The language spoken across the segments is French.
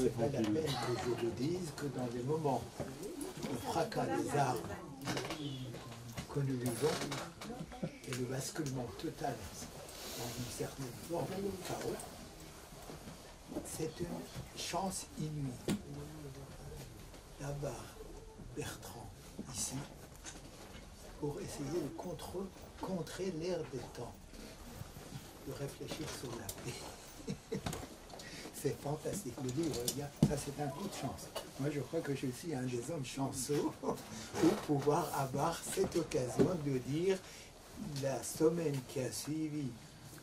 C'est pas la peine que je le dise que dans des moments de fracas des armes que nous vivons et le basculement total dans une certaine forme de chaos, c'est une chance inouïe d'avoir Bertrand ici pour essayer de contrer l'air des temps, de réfléchir sur la paix. C'est fantastique. Le livre, ça c'est un coup de chance. Moi je crois que je suis un des hommes chanceux pour pouvoir avoir cette occasion de dire la semaine qui a suivi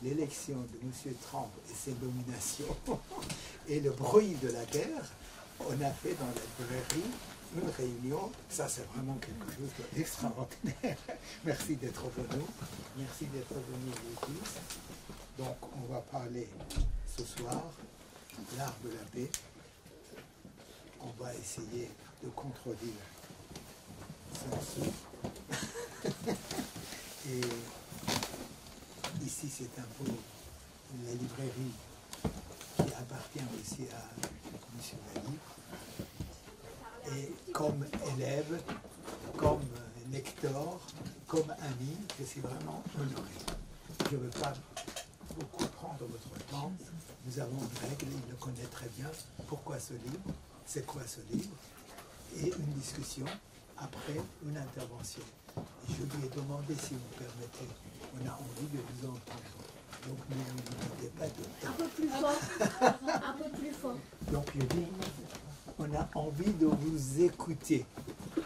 l'élection de M. Trump et ses nominations et le bruit de la guerre, on a fait dans la librairie une réunion. Ça c'est vraiment quelque chose d'extraordinaire. Merci d'être venus. Merci d'être venus vous tous. Donc on va parler ce soir l'art de la paix. On va essayer de contredire ceci. Et ici, c'est un peu la librairie qui appartient aussi à M. Valli. Et comme élève, comme lecteur, comme ami, je suis vraiment honoré. Je ne veux pas beaucoup prendre votre temps. Nous avons une règle, il le connaît très bien. Pourquoi ce livre? C'est quoi ce livre? Et une discussion, après une intervention. Et je lui ai demandé, si vous permettez, on a envie de vous entendre. Donc ne vous mettez pas de temps. Un peu plus fort. Un peu plus fort. Donc je dis, on a envie de vous écouter.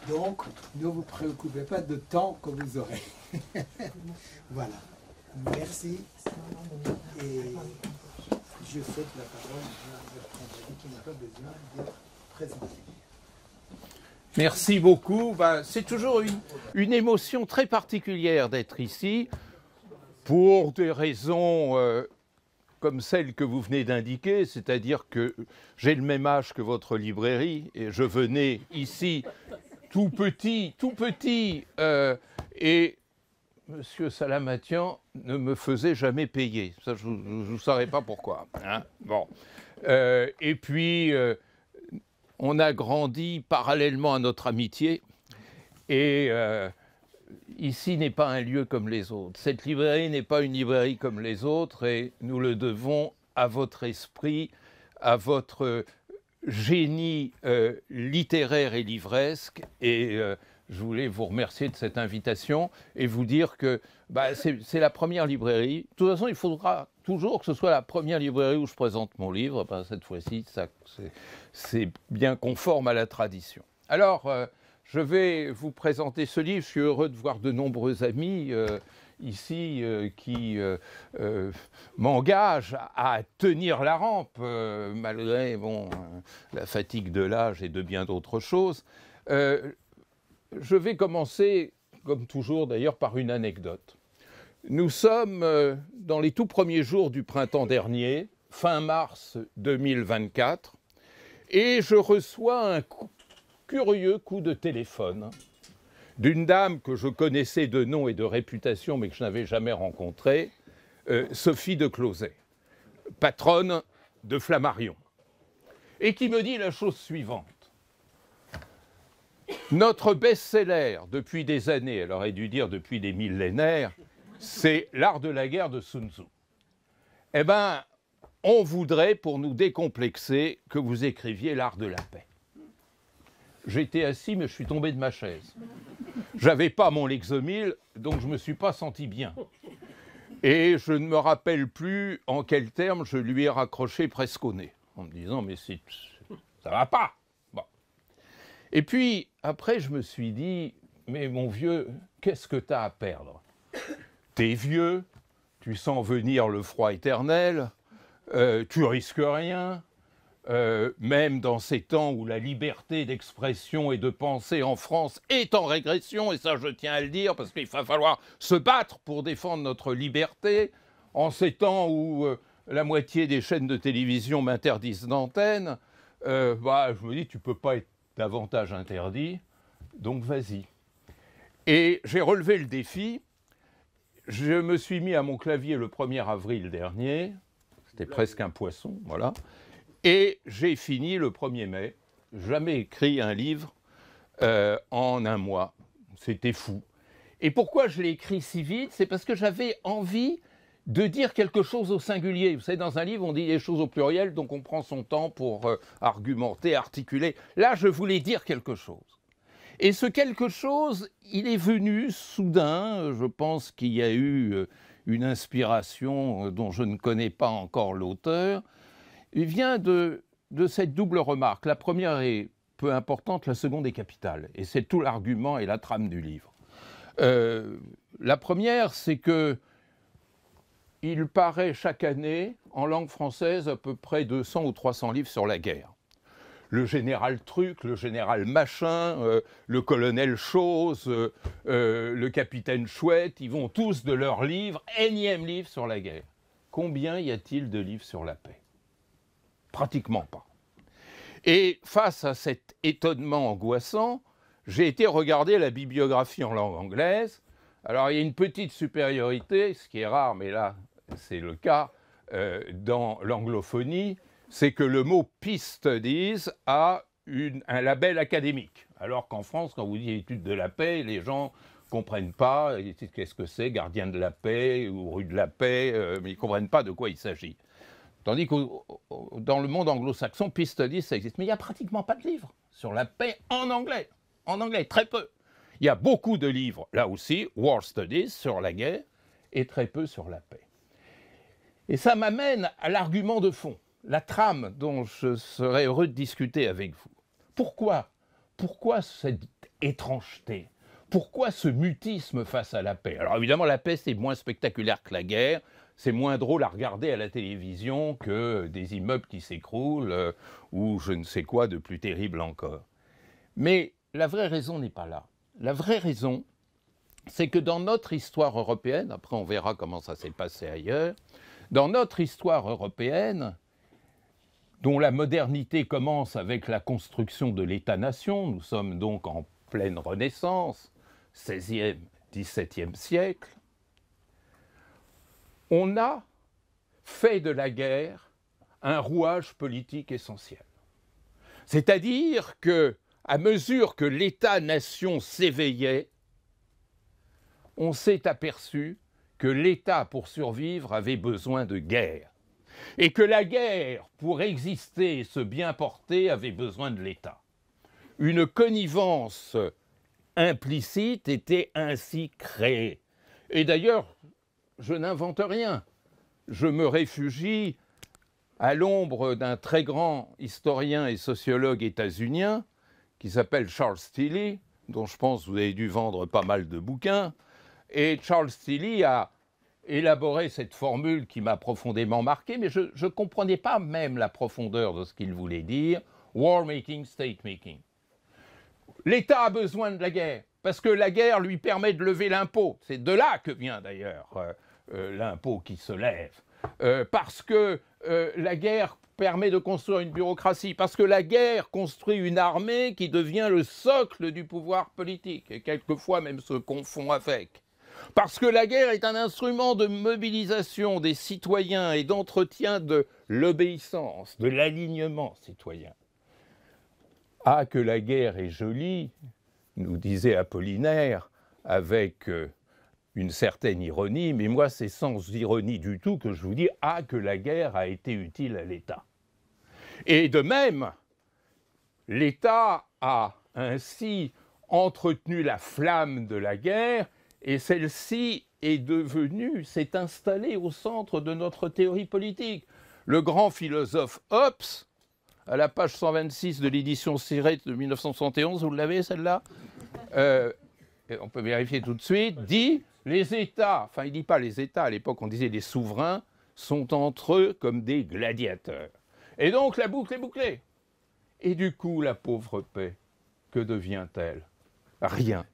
Donc ne vous préoccupez pas de temps que vous aurez. Voilà. Merci. Et je cède la parole à Bertrand qui n'a pas besoin d'être présenté. Merci beaucoup. C'est toujours une émotion très particulière d'être ici pour des raisons comme celles que vous venez d'indiquer, c'est-à-dire que j'ai le même âge que votre librairie et je venais ici tout petit, et Monsieur Salamatian ne me faisait jamais payer. Ça, je ne saurais pas pourquoi. Hein, bon. Et puis, on a grandi parallèlement à notre amitié. Et ici n'est pas un lieu comme les autres. Cette librairie n'est pas une librairie comme les autres. Et nous le devons à votre esprit, à votre génie littéraire et livresque. Et je voulais vous remercier de cette invitation et vous dire que c'est la première librairie. De toute façon, il faudra toujours que ce soit la première librairie où je présente mon livre. Cette fois-ci, c'est bien conforme à la tradition. Alors, je vais vous présenter ce livre. Je suis heureux de voir de nombreux amis ici qui m'engagent à tenir la rampe, malgré la fatigue de l'âge et de bien d'autres choses. Je vais commencer, comme toujours d'ailleurs, par une anecdote. Nous sommes dans les tout premiers jours du printemps dernier, fin mars 2024, et je reçois un curieux coup de téléphone d'une dame que je connaissais de nom et de réputation, mais que je n'avais jamais rencontrée, Sophie de Closet, patronne de Flammarion, et qui me dit la chose suivante. Notre best-seller depuis des années, elle aurait dû dire depuis des millénaires, c'est L'art de la guerre de Sun Tzu. Eh bien, on voudrait, pour nous décomplexer, que vous écriviez L'art de la paix. J'étais assis, mais je suis tombé de ma chaise. J'avais pas mon Lexomil, donc je me suis pas senti bien. Et je ne me rappelle plus en quels termes je lui ai raccroché presque au nez, en me disant, mais ça va pas. Et puis, après, je me suis dit, mais mon vieux, qu'est-ce que tu as à perdre? T'es vieux, tu sens venir le froid éternel, tu risques rien, même dans ces temps où la liberté d'expression et de pensée en France est en régression, et ça je tiens à le dire, parce qu'il va falloir se battre pour défendre notre liberté, en ces temps où la moitié des chaînes de télévision m'interdisent d'antenne, je me dis, tu peux pas être davantage interdit, donc vas-y. Et j'ai relevé le défi, je me suis mis à mon clavier le 1er avril dernier, c'était presque un poisson, voilà, Et j'ai fini le 1er mai. Jamais écrit un livre en un mois. C'était fou. Et pourquoi je l'ai écrit si vite? C'est parce que j'avais envie de dire quelque chose au singulier. Vous savez, dans un livre, on dit les choses au pluriel, donc on prend son temps pour argumenter, articuler. Là, je voulais dire quelque chose. Et ce quelque chose, il est venu soudain. Je pense qu'il y a eu une inspiration dont je ne connais pas encore l'auteur. Il vient de cette double remarque. La première est peu importante, la seconde est capitale. Et c'est tout l'argument et la trame du livre. La première, c'est que il paraît chaque année, en langue française, à peu près 200 ou 300 livres sur la guerre. Le général Truc, le général Machin, le colonel Chose, le capitaine Chouette, ils vont tous de leurs livres, énième livre sur la guerre. Combien y a-t-il de livres sur la paix? Pratiquement pas. Et face à cet étonnement angoissant, j'ai été regarder la bibliographie en langue anglaise. Alors il y a une petite supériorité, ce qui est rare, mais là c'est le cas dans l'anglophonie, c'est que le mot Peace Studies a un label académique. Alors qu'en France, quand vous dites études de la paix, les gens ne comprennent pas qu'est-ce que c'est, gardien de la paix ou rue de la paix, mais ils ne comprennent pas de quoi il s'agit. Tandis que dans le monde anglo-saxon, Peace Studies, ça existe. Mais il n'y a pratiquement pas de livres sur la paix en anglais. En anglais, très peu. Il y a beaucoup de livres, là aussi, War Studies, sur la guerre, et très peu sur la paix. Et ça m'amène à l'argument de fond, la trame dont je serais heureux de discuter avec vous. Pourquoi cette étrangeté? Pourquoi ce mutisme face à la paix? Alors évidemment, la paix, c'est moins spectaculaire que la guerre. C'est moins drôle à regarder à la télévision que des immeubles qui s'écroulent ou je ne sais quoi de plus terrible encore. Mais la vraie raison n'est pas là. La vraie raison, c'est que dans notre histoire européenne, après on verra comment ça s'est passé ailleurs, dans notre histoire européenne, dont la modernité commence avec la construction de l'État-nation, nous sommes donc en pleine Renaissance, 16e, 17e siècle, on a fait de la guerre un rouage politique essentiel. C'est-à-dire qu'à mesure que l'État-nation s'éveillait, on s'est aperçu que l'État, pour survivre, avait besoin de guerre. Et que la guerre, pour exister et se bien porter, avait besoin de l'État. Une connivence implicite était ainsi créée. Et d'ailleurs, je n'invente rien. Je me réfugie à l'ombre d'un très grand historien et sociologue états-unien qui s'appelle Charles Tilly, dont je pense que vous avez dû vendre pas mal de bouquins. Et Charles Tilly a élaboré cette formule qui m'a profondément marqué, mais je ne comprenais pas même la profondeur de ce qu'il voulait dire. War making, state making. L'État a besoin de la guerre, parce que la guerre lui permet de lever l'impôt. C'est de là que vient d'ailleurs l'impôt qui se lève. Parce que la guerre permet de construire une bureaucratie, parce que la guerre construit une armée qui devient le socle du pouvoir politique, et quelquefois même se confond avec. Parce que la guerre est un instrument de mobilisation des citoyens et d'entretien de l'obéissance, de l'alignement citoyen. Ah, que la guerre est jolie, nous disait Apollinaire, avec une certaine ironie, mais moi c'est sans ironie du tout que je vous dis « Ah, que la guerre a été utile à l'État ». Et de même, l'État a ainsi entretenu la flamme de la guerre, et celle-ci est devenue, s'est installée au centre de notre théorie politique. Le grand philosophe Hobbes, à la page 126 de l'édition Siret de 1971, vous l'avez celle-là, on peut vérifier tout de suite, dit les États, enfin il ne dit pas les États, à l'époque on disait les souverains, sont entre eux comme des gladiateurs. Et donc la boucle est bouclée. Et du coup, la pauvre paix, que devient-elle? Rien.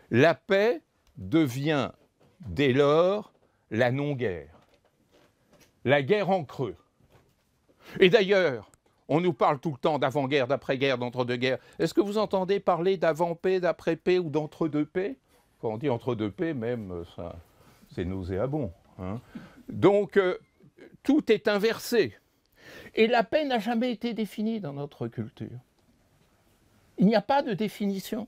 La paix devient dès lors la non-guerre. La guerre en creux. Et d'ailleurs, on nous parle tout le temps d'avant-guerre, d'après-guerre, d'entre-deux-guerres. Est-ce que vous entendez parler d'avant-paix, d'après-paix ou d'entre-deux-paix? Quand on dit entre-deux-paix, même, ça, c'est nauséabond. Hein. Donc, tout est inversé. Et la paix n'a jamais été définie dans notre culture. Il n'y a pas de définition.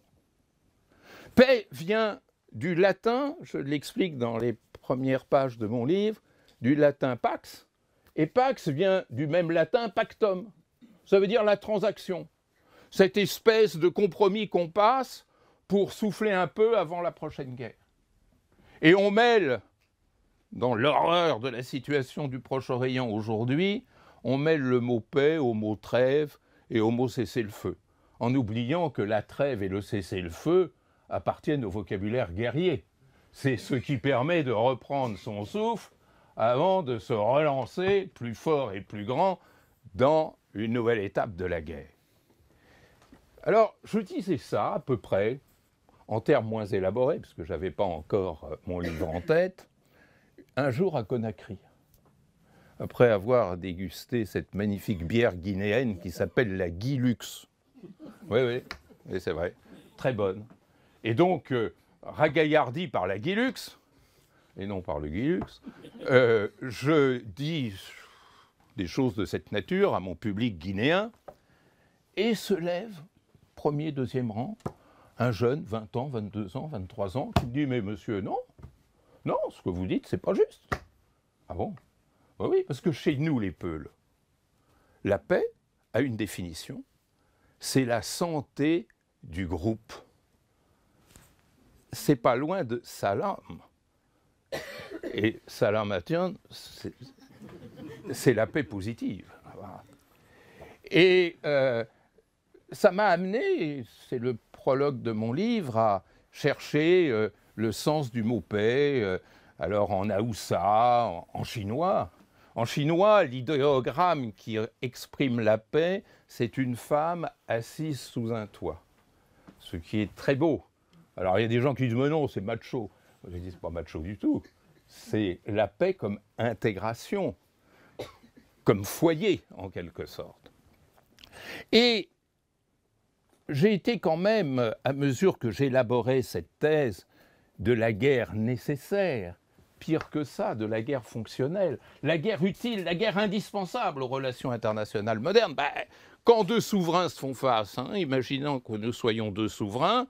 Paix vient du latin, je l'explique dans les premières pages de mon livre, du latin pax, et pax vient du même latin pactum. Ça veut dire la transaction. Cette espèce de compromis qu'on passe pour souffler un peu avant la prochaine guerre. Et on mêle, dans l'horreur de la situation du Proche-Orient aujourd'hui, on mêle le mot paix au mot trêve et au mot cessez-le-feu, en oubliant que la trêve et le cessez-le-feu appartiennent au vocabulaire guerrier. C'est ce qui permet de reprendre son souffle avant de se relancer plus fort et plus grand dans une nouvelle étape de la guerre. Alors, je disais ça à peu près, en termes moins élaborés, parce que je n'avais pas encore mon livre en tête, un jour à Conakry, après avoir dégusté cette magnifique bière guinéenne qui s'appelle la Guy Lux. Oui, c'est vrai, très bonne. Et donc, ragaillardi par la Guy Lux, et non par le Guy Lux, je dis des choses de cette nature à mon public guinéen, et se lève, premier, deuxième rang, un jeune, 20 ans, 22 ans, 23 ans, qui me dit « Mais monsieur, non, ce que vous dites, c'est pas juste. » Ah bon ? Oui, parce que chez nous, les Peuls, la paix a une définition, c'est la santé du groupe. C'est pas loin de salam. Et salamation, c'est la paix positive. Et ça m'a amené, c'est le prologue de mon livre, à chercher le sens du mot paix, alors en haoussa, en chinois. En chinois, l'idéogramme qui exprime la paix, c'est une femme assise sous un toit, ce qui est très beau. Alors il y a des gens qui disent « mais non, c'est macho ». Je dis « c'est pas macho du tout ». C'est la paix comme intégration, comme foyer en quelque sorte. Et j'ai été quand même, à mesure que j'élaborais cette thèse de la guerre nécessaire, pire que ça, de la guerre fonctionnelle, la guerre utile, la guerre indispensable aux relations internationales modernes, quand deux souverains se font face, imaginons que nous soyons deux souverains,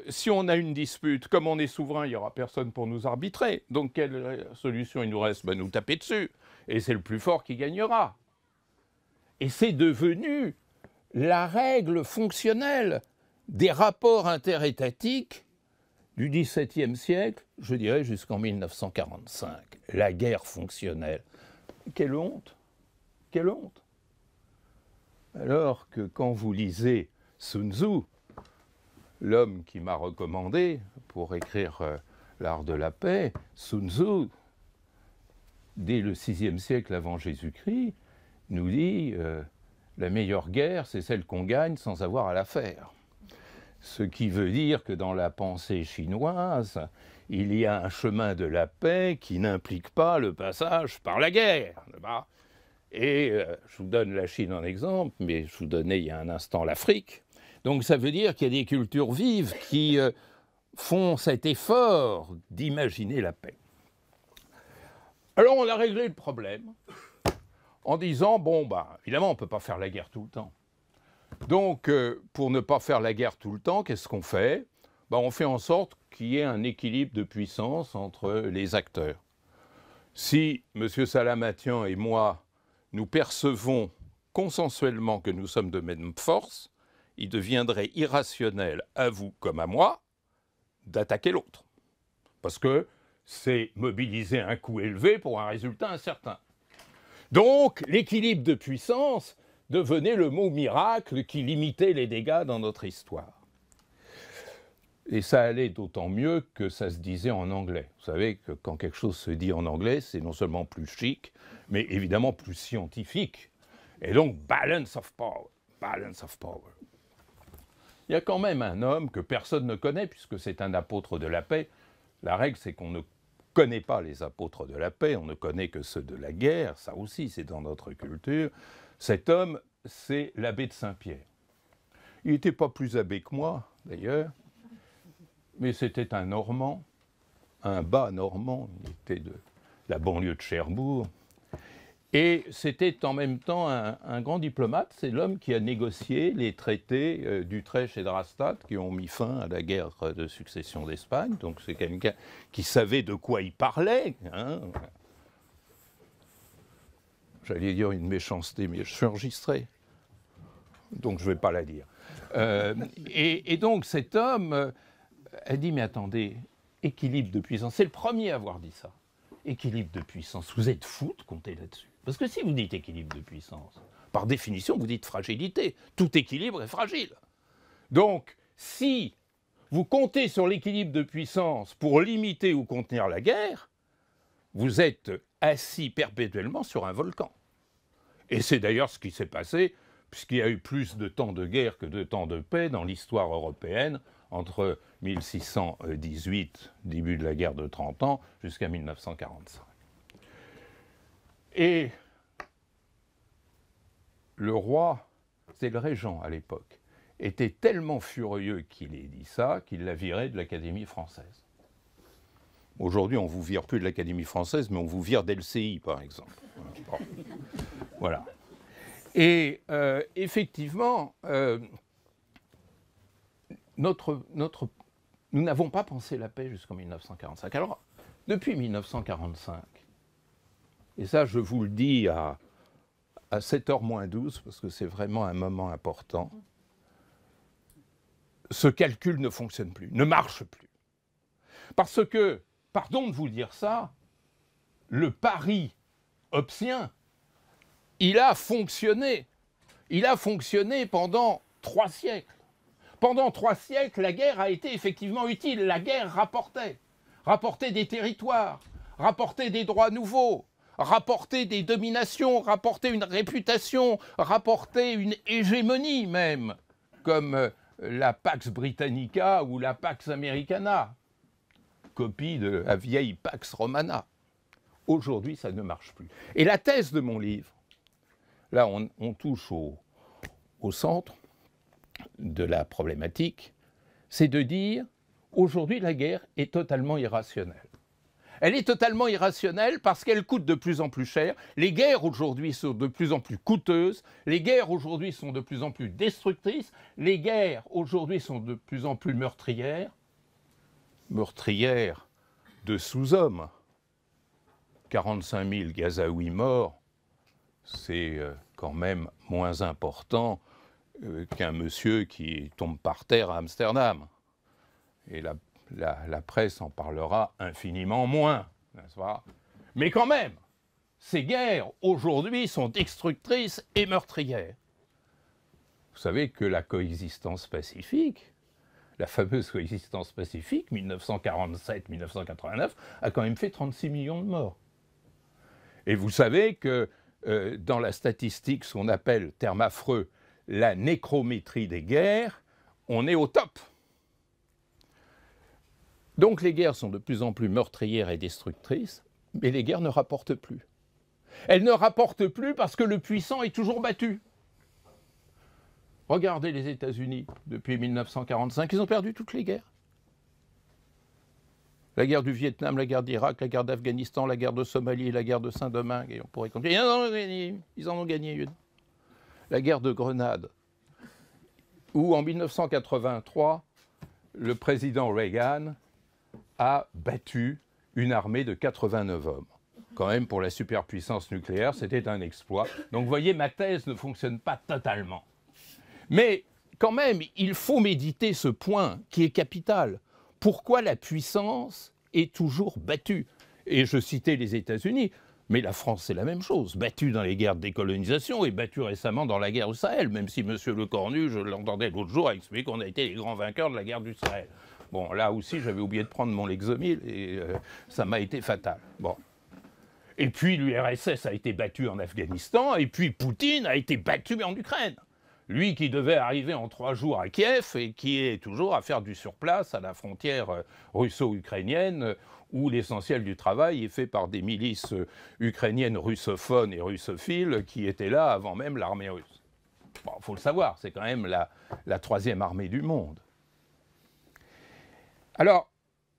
si on a une dispute, comme on est souverain, il n'y aura personne pour nous arbitrer. Donc, quelle solution il nous reste ? Nous taper dessus. Et c'est le plus fort qui gagnera. Et c'est devenu la règle fonctionnelle des rapports interétatiques du XVIIe siècle, je dirais jusqu'en 1945. La guerre fonctionnelle. Quelle honte ! Quelle honte ! Alors que quand vous lisez Sun Tzu, l'homme qui m'a recommandé pour écrire L'Art de la paix, Sun Tzu, dès le VIe siècle avant Jésus-Christ, nous dit la meilleure guerre, c'est celle qu'on gagne sans avoir à la faire. Ce qui veut dire que dans la pensée chinoise, il y a un chemin de la paix qui n'implique pas le passage par la guerre. Et je vous donne la Chine en exemple, mais je vous donnais il y a un instant l'Afrique. Donc ça veut dire qu'il y a des cultures vives qui font cet effort d'imaginer la paix. Alors on a réglé le problème en disant, évidemment on ne peut pas faire la guerre tout le temps. Donc pour ne pas faire la guerre tout le temps, qu'est-ce qu'on fait ? On fait en sorte qu'il y ait un équilibre de puissance entre les acteurs. Si M. Salamatian et moi, nous percevons consensuellement que nous sommes de même force, il deviendrait irrationnel, à vous comme à moi, d'attaquer l'autre. Parce que c'est mobiliser un coût élevé pour un résultat incertain. Donc, l'équilibre de puissance devenait le mot miracle qui limitait les dégâts dans notre histoire. Et ça allait d'autant mieux que ça se disait en anglais. Vous savez que quand quelque chose se dit en anglais, c'est non seulement plus chic, mais évidemment plus scientifique. Et donc, balance of power, balance of power. Il y a quand même un homme que personne ne connaît, puisque c'est un apôtre de la paix. La règle, c'est qu'on ne connaît pas les apôtres de la paix, on ne connaît que ceux de la guerre, ça aussi, c'est dans notre culture. Cet homme, c'est l'abbé de Saint-Pierre. Il n'était pas plus abbé que moi, d'ailleurs, mais c'était un Normand, un bas Normand, il était de la banlieue de Cherbourg. Et c'était en même temps un grand diplomate. C'est l'homme qui a négocié les traités d'Utrecht et de Rastatt qui ont mis fin à la guerre de succession d'Espagne. Donc c'est quelqu'un qui savait de quoi il parlait. Hein. J'allais dire une méchanceté, mais je suis enregistré. Donc je ne vais pas la dire. Et donc cet homme a dit, mais attendez, équilibre de puissance. C'est le premier à avoir dit ça. Équilibre de puissance. Vous êtes fous de compter là-dessus. Parce que si vous dites équilibre de puissance, par définition, vous dites fragilité. Tout équilibre est fragile. Donc, si vous comptez sur l'équilibre de puissance pour limiter ou contenir la guerre, vous êtes assis perpétuellement sur un volcan. Et c'est d'ailleurs ce qui s'est passé, puisqu'il y a eu plus de temps de guerre que de temps de paix dans l'histoire européenne, entre 1618, début de la guerre de 30 ans, jusqu'à 1945. Et le roi, c'est le régent à l'époque, était tellement furieux qu'il ait dit ça, qu'il l'a viré de l'Académie française. Aujourd'hui, on ne vous vire plus de l'Académie française, mais on vous vire d'LCI, par exemple. Bon. Voilà. Et effectivement, nous n'avons pas pensé la paix jusqu'en 1945. Alors, depuis 1945, et ça je vous le dis à 7h moins 12, parce que c'est vraiment un moment important, ce calcul ne fonctionne plus, ne marche plus. Parce que, pardon de vous dire ça, le pari hobbesien, il a fonctionné. Il a fonctionné pendant 3 siècles. Pendant 3 siècles, la guerre a été effectivement utile. La guerre rapportait des territoires, rapportait des droits nouveaux, rapportait des dominations, rapportait une réputation, rapportait une hégémonie même, comme la Pax Britannica ou la Pax Americana, copie de la vieille Pax Romana. Aujourd'hui, ça ne marche plus. Et la thèse de mon livre, là on touche au centre de la problématique, c'est de dire aujourd'hui la guerre est totalement irrationnelle. Elle est totalement irrationnelle parce qu'elle coûte de plus en plus cher. Les guerres aujourd'hui sont de plus en plus coûteuses. Les guerres aujourd'hui sont de plus en plus destructrices. Les guerres aujourd'hui sont de plus en plus meurtrières. Meurtrières de sous-hommes. 45 000 Gazaouis morts, c'est quand même moins important qu'un monsieur qui tombe par terre à Amsterdam. Et la presse en parlera infiniment moins, n'est-ce pas? Mais quand même, ces guerres, aujourd'hui, sont destructrices et meurtrières. Vous savez que la coexistence pacifique, la fameuse coexistence pacifique, 1947-1989, a quand même fait 36 millions de morts. Et vous savez que dans la statistique, ce qu'on appelle, terme affreux, la nécrométrie des guerres, on est au top. Donc les guerres sont de plus en plus meurtrières et destructrices, mais les guerres ne rapportent plus. Elles ne rapportent plus parce que le puissant est toujours battu. Regardez les États-Unis, depuis 1945, ils ont perdu toutes les guerres. La guerre du Vietnam, la guerre d'Irak, la guerre d'Afghanistan, la guerre de Somalie, la guerre de Saint-Domingue, et on pourrait continuer. Ils en ont gagné une. La guerre de Grenade, où en 1983, le président Reagan a battu une armée de 89 hommes. Quand même, pour la superpuissance nucléaire, c'était un exploit. Donc vous voyez, ma thèse ne fonctionne pas totalement. Mais quand même, il faut méditer ce point qui est capital. Pourquoi la puissance est toujours battue? Et je citais les États-Unis, mais la France, c'est la même chose. Battue dans les guerres de décolonisation et battue récemment dans la guerre au Sahel, même si M. Lecornu, je l'entendais l'autre jour, expliquer qu'on a été les grands vainqueurs de la guerre du Sahel. Bon, là aussi, j'avais oublié de prendre mon Lexomil et ça m'a été fatal. Bon. Et puis l'URSS a été battue en Afghanistan, et puis Poutine a été battu en Ukraine. Lui qui devait arriver en 3 jours à Kiev et qui est toujours à faire du surplace à la frontière russo-ukrainienne où l'essentiel du travail est fait par des milices ukrainiennes russophones et russophiles qui étaient là avant même l'armée russe. Bon, il faut le savoir, c'est quand même la 3e armée du monde. Alors,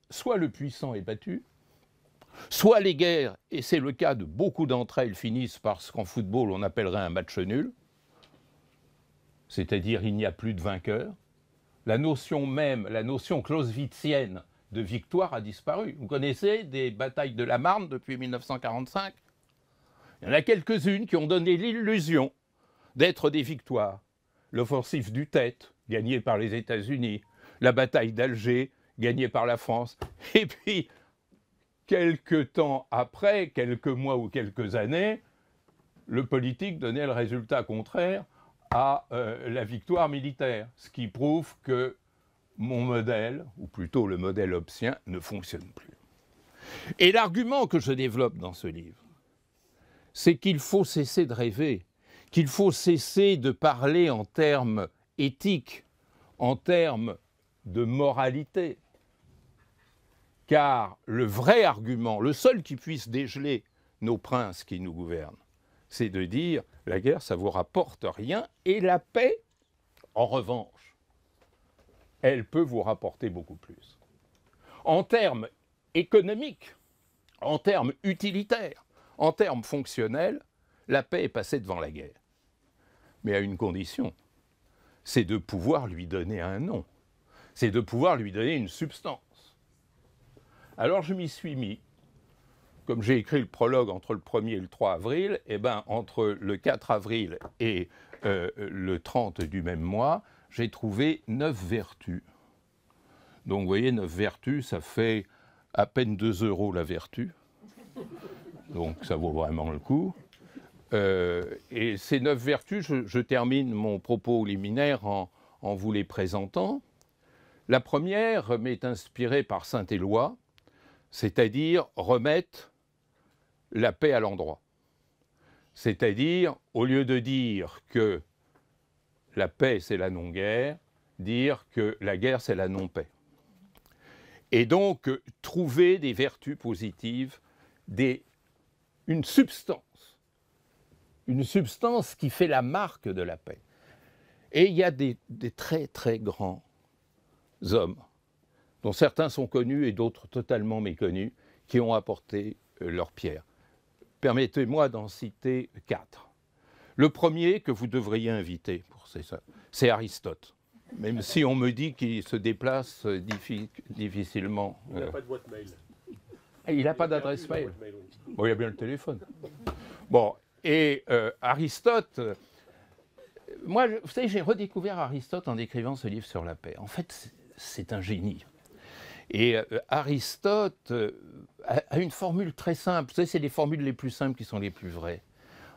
soit le puissant est battu, Soit les guerres, et c'est le cas de beaucoup d'entre elles, finissent par ce qu'en football on appellerait un match nul, c'est-à-dire il n'y a plus de vainqueur. La notion même, la notion clausewitzienne de victoire a disparu. Vous connaissez des batailles de la Marne depuis 1945 ? Il y en a quelques-unes qui ont donné l'illusion d'être des victoires. L'offensive du Tet, gagnée par les États-Unis, la bataille d'Alger, gagnée par la France, et puis, quelques temps après, quelques mois ou quelques années, le politique donnait le résultat contraire à la victoire militaire, ce qui prouve que mon modèle, ou plutôt le modèle hobbesien, ne fonctionne plus. Et l'argument que je développe dans ce livre, c'est qu'il faut cesser de rêver, qu'il faut cesser de parler en termes éthiques, en termes de moralité. Car le vrai argument, le seul qui puisse dégeler nos princes qui nous gouvernent, c'est de dire la guerre, ça ne vous rapporte rien, et la paix, en revanche, elle peut vous rapporter beaucoup plus. En termes économiques, en termes utilitaires, en termes fonctionnels, la paix est passée devant la guerre. Mais à une condition, c'est de pouvoir lui donner un nom, c'est de pouvoir lui donner une substance. Alors je m'y suis mis. Comme j'ai écrit le prologue entre le 1er et le 3 avril, eh ben, entre le 4 avril et le 30 du même mois, j'ai trouvé 9 vertus. Donc vous voyez, 9 vertus, ça fait à peine 2 € la vertu. Donc ça vaut vraiment le coup. Et ces 9 vertus, je termine mon propos liminaire en vous les présentant. La première m'est inspirée par Saint-Éloi, c'est-à-dire remettre la paix à l'endroit. C'est-à-dire, au lieu de dire que la paix c'est la non-guerre, dire que la guerre c'est la non-paix. Et donc, trouver des vertus positives, une substance qui fait la marque de la paix. Et il y a des très très grands hommes, dont certains sont connus et d'autres totalement méconnus, qui ont apporté leur pierre. Permettez-moi d'en citer 4. Le premier que vous devriez inviter, c'est Aristote. Même si on me dit qu'il se déplace difficilement. Il n'a pas de boîte mail. Il n'a pas d'adresse mail. Bon, il y a bien le téléphone. Bon, et Aristote, moi, vous savez, j'ai redécouvert Aristote en écrivant ce livre sur la paix. En fait, c'est un génie. Et Aristote a une formule très simple. Vous savez, c'est les formules les plus simples qui sont les plus vraies.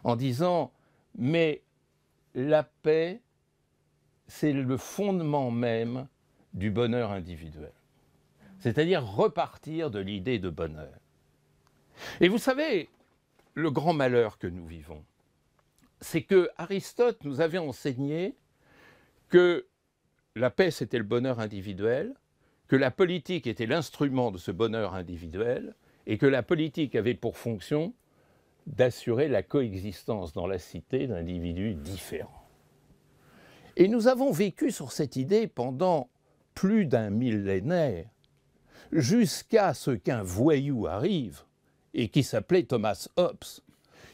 En disant, mais la paix, c'est le fondement même du bonheur individuel. C'est-à-dire repartir de l'idée de bonheur. Et vous savez, le grand malheur que nous vivons, c'est que Aristote nous avait enseigné que la paix, c'était le bonheur individuel, que la politique était l'instrument de ce bonheur individuel et que la politique avait pour fonction d'assurer la coexistence dans la cité d'individus différents. Et nous avons vécu sur cette idée pendant plus d'un millénaire, jusqu'à ce qu'un voyou arrive, et qui s'appelait Thomas Hobbes,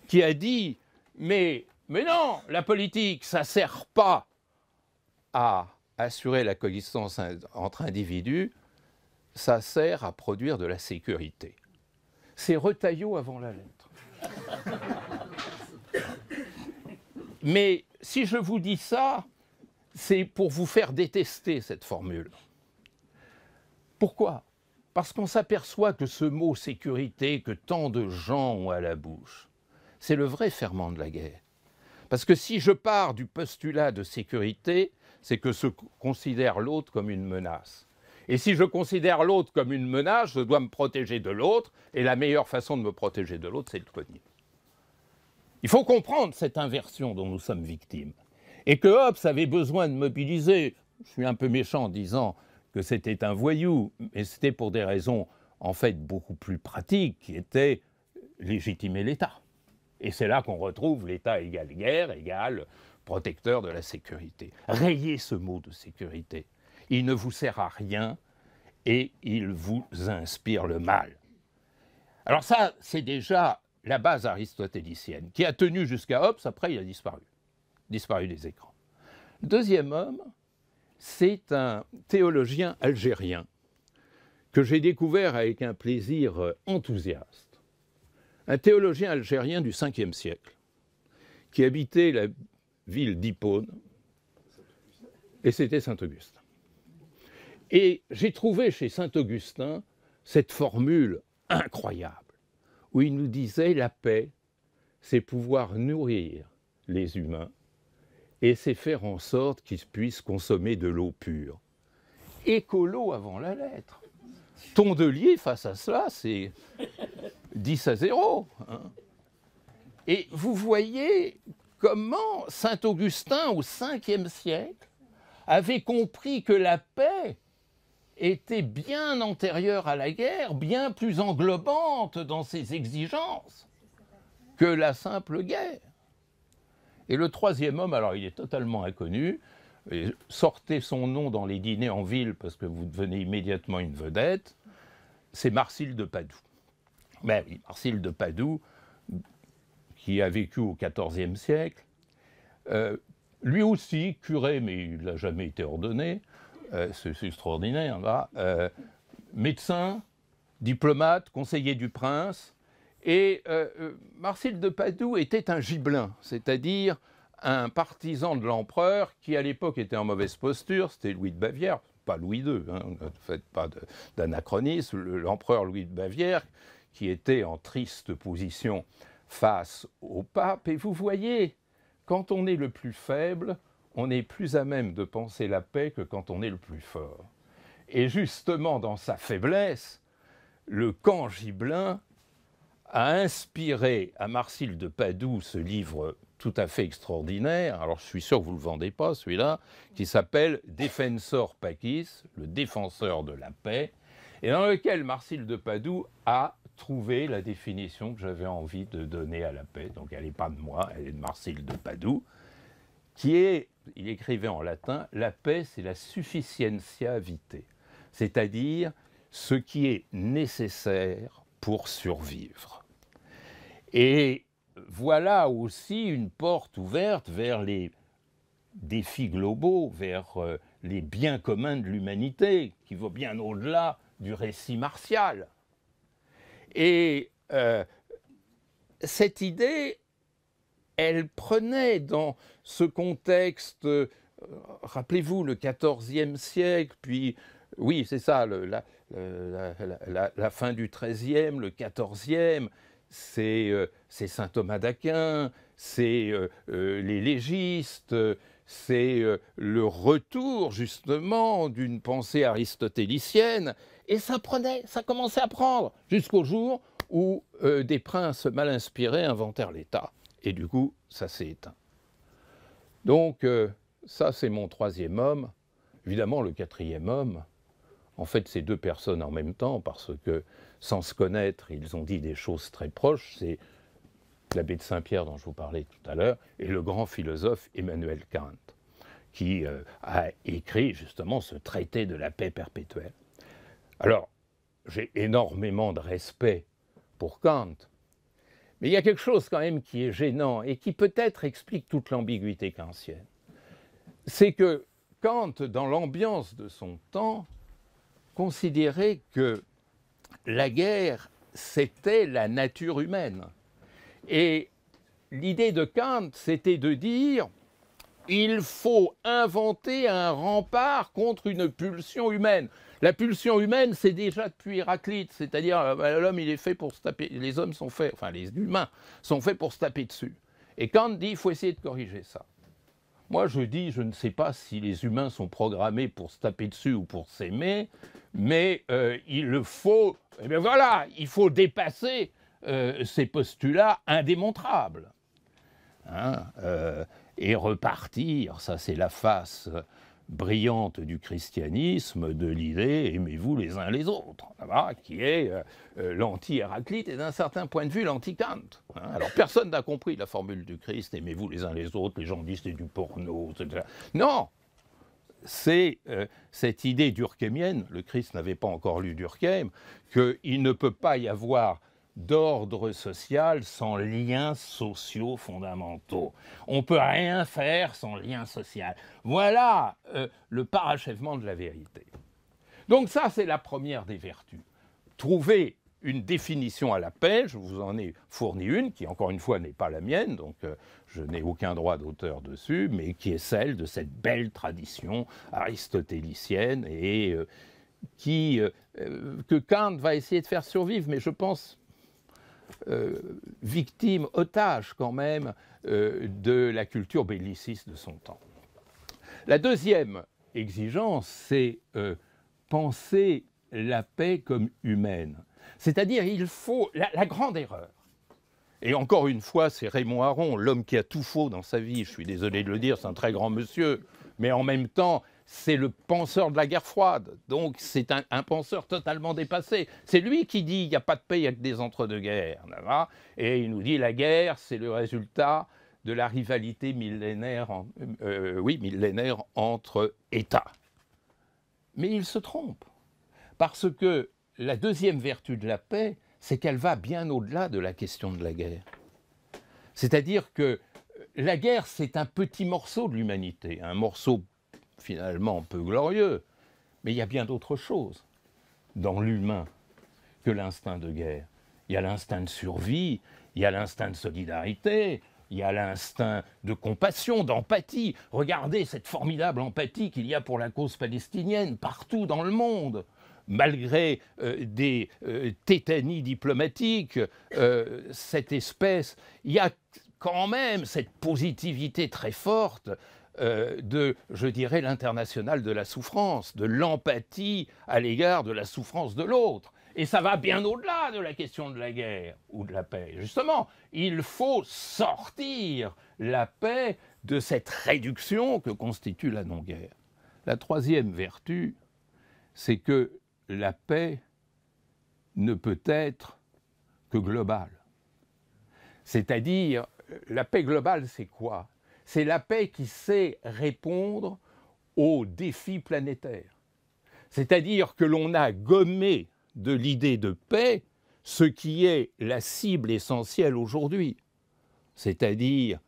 qui a dit « Mais non, la politique, ça ne sert pas à assurer la coexistence entre individus, ça sert à produire de la sécurité. » C'est Retailleau avant la lettre. Mais si je vous dis ça, c'est pour vous faire détester cette formule. Pourquoi ? Parce qu'on s'aperçoit que ce mot « sécurité » que tant de gens ont à la bouche, c'est le vrai ferment de la guerre. Parce que si je pars du postulat de sécurité, c'est que je considère l'autre comme une menace. Et si je considère l'autre comme une menace, je dois me protéger de l'autre, et la meilleure façon de me protéger de l'autre, c'est de le cogner. Il faut comprendre cette inversion dont nous sommes victimes. Et que Hobbes avait besoin de mobiliser, je suis un peu méchant en disant que c'était un voyou, mais c'était pour des raisons en fait beaucoup plus pratiques, qui étaient légitimer l'État. Et c'est là qu'on retrouve l'État égale guerre, égale protecteur de la sécurité. Rayez ce mot de sécurité. Il ne vous sert à rien et il vous inspire le mal. Alors ça, c'est déjà la base aristotélicienne, qui a tenu jusqu'à Hobbes, après il a disparu des écrans. Le deuxième homme, c'est un théologien algérien que j'ai découvert avec un plaisir enthousiaste. Un théologien algérien du 5e siècle, qui habitait la ville d'Hippone, et c'était Saint-Augustin. Et j'ai trouvé chez Saint-Augustin cette formule incroyable, où il nous disait la paix, c'est pouvoir nourrir les humains et c'est faire en sorte qu'ils puissent consommer de l'eau pure. Écolo avant la lettre. Tondelier, face à cela, c'est 10-0. Hein. Et vous voyez comment Saint-Augustin, au 5e siècle, avait compris que la paix était bien antérieure à la guerre, bien plus englobante dans ses exigences que la simple guerre. Et le troisième homme, alors il est totalement inconnu, sortez son nom dans les dîners en ville parce que vous devenez immédiatement une vedette, c'est Marcille de Padoue. Mais oui, Marcille de Padoue, qui a vécu au XIVe siècle, lui aussi curé, mais il n'a jamais été ordonné, c'est extraordinaire, là. Médecin, diplomate, conseiller du prince, et Marcille de Padoue était un gibelin, c'est-à-dire un partisan de l'empereur qui à l'époque était en mauvaise posture, c'était Louis de Bavière, pas Louis II, hein, ne faites pas d'anachronisme, l'empereur Louis de Bavière qui était en triste position face au pape, et vous voyez, quand on est le plus faible, on est plus à même de penser la paix que quand on est le plus fort. Et justement, dans sa faiblesse, le camp gibelin a inspiré à Marcille de Padoue ce livre tout à fait extraordinaire, alors je suis sûr que vous ne le vendez pas celui-là, qui s'appelle Defensor Pacis, le défenseur de la paix, et dans lequel Marcille de Padoue a trouvé la définition que j'avais envie de donner à la paix. Donc elle n'est pas de moi, elle est de Marcille de Padoue, qui est, il écrivait en latin, la paix c'est la sufficientia vitae, c'est-à-dire ce qui est nécessaire pour survivre. Et voilà aussi une porte ouverte vers les défis globaux, vers les biens communs de l'humanité, qui vont bien au-delà du récit martial. Et cette idée, elle prenait dans ce contexte, rappelez-vous, le XIVe siècle, puis, oui, c'est ça, la fin du XIIIe, le XIVe, c'est saint Thomas d'Aquin, c'est les légistes, c'est le retour justement d'une pensée aristotélicienne, et ça commençait à prendre jusqu'au jour où des princes mal inspirés inventèrent l'État, et du coup ça s'est éteint. Donc ça c'est mon troisième homme. Évidemment le quatrième homme, en fait c'est deux personnes en même temps, parce que sans se connaître, ils ont dit des choses très proches. C'est l'abbé de Saint-Pierre dont je vous parlais tout à l'heure, et le grand philosophe Emmanuel Kant, qui a écrit justement ce traité de la paix perpétuelle. Alors, j'ai énormément de respect pour Kant, mais il y a quelque chose quand même qui est gênant et qui peut-être explique toute l'ambiguïté kantienne. C'est que Kant, dans l'ambiance de son temps, considérait que la guerre, c'était la nature humaine. Et l'idée de Kant, c'était de dire il faut inventer un rempart contre une pulsion humaine. La pulsion humaine, c'est déjà depuis Héraclite, c'est-à-dire l'homme, il est fait pour se taper, les hommes sont faits, enfin les humains sont faits pour se taper dessus. Et Kant dit il faut essayer de corriger ça. Moi, je dis, je ne sais pas si les humains sont programmés pour se taper dessus ou pour s'aimer, mais il faut, eh bien voilà, il faut dépasser ces postulats indémontrables. Hein, et repartir, ça c'est la face brillante du christianisme, de l'idée « aimez-vous les uns les autres », qui est l'anti-Héraclite et d'un certain point de vue l'anti-Kant. Hein. Alors personne n'a compris la formule du Christ « aimez-vous les uns les autres », les gens disent c'est du porno, etc. Non, c'est cette idée durkheimienne, le Christ n'avait pas encore lu Durkheim, qu'il ne peut pas y avoir d'ordre social sans liens sociaux fondamentaux. On ne peut rien faire sans lien social. Voilà le parachèvement de la vérité. Donc ça, c'est la première des vertus. Trouver une définition à la paix, je vous en ai fourni une, qui encore une fois n'est pas la mienne, donc je n'ai aucun droit d'auteur dessus, mais qui est celle de cette belle tradition aristotélicienne et que Kant va essayer de faire survivre, mais je pense victime, otage quand même de la culture belliciste de son temps. La deuxième exigence, c'est penser la paix comme humaine. C'est-à-dire, il faut... La grande erreur, et encore une fois, c'est Raymond Aron, l'homme qui a tout faux dans sa vie, je suis désolé de le dire, c'est un très grand monsieur, mais en même temps, c'est le penseur de la guerre froide, donc c'est un penseur totalement dépassé. C'est lui qui dit, il n'y a pas de paix, il n'y a que des entre-deux-guerres. Et il nous dit, la guerre, c'est le résultat de la rivalité millénaire entre États. Mais il se trompe, parce que la deuxième vertu de la paix, c'est qu'elle va bien au-delà de la question de la guerre. C'est-à-dire que la guerre, c'est un petit morceau de l'humanité, un morceau finalement peu glorieux, mais il y a bien d'autres choses dans l'humain que l'instinct de guerre. Il y a l'instinct de survie, il y a l'instinct de solidarité, il y a l'instinct de compassion, d'empathie. Regardez cette formidable empathie qu'il y a pour la cause palestinienne partout dans le monde. Malgré des tétanies diplomatiques, cette espèce, il y a quand même cette positivité très forte de, je dirais, l'international de la souffrance, de l'empathie à l'égard de la souffrance de l'autre. Et ça va bien au-delà de la question de la guerre ou de la paix. Justement, il faut sortir la paix de cette réduction que constitue la non-guerre. La troisième vertu, c'est que la paix ne peut être que globale. C'est-à-dire, la paix globale, c'est quoi? C'est la paix qui sait répondre aux défis planétaires. C'est-à-dire que l'on a gommé de l'idée de paix ce qui est la cible essentielle aujourd'hui, c'est-à-dire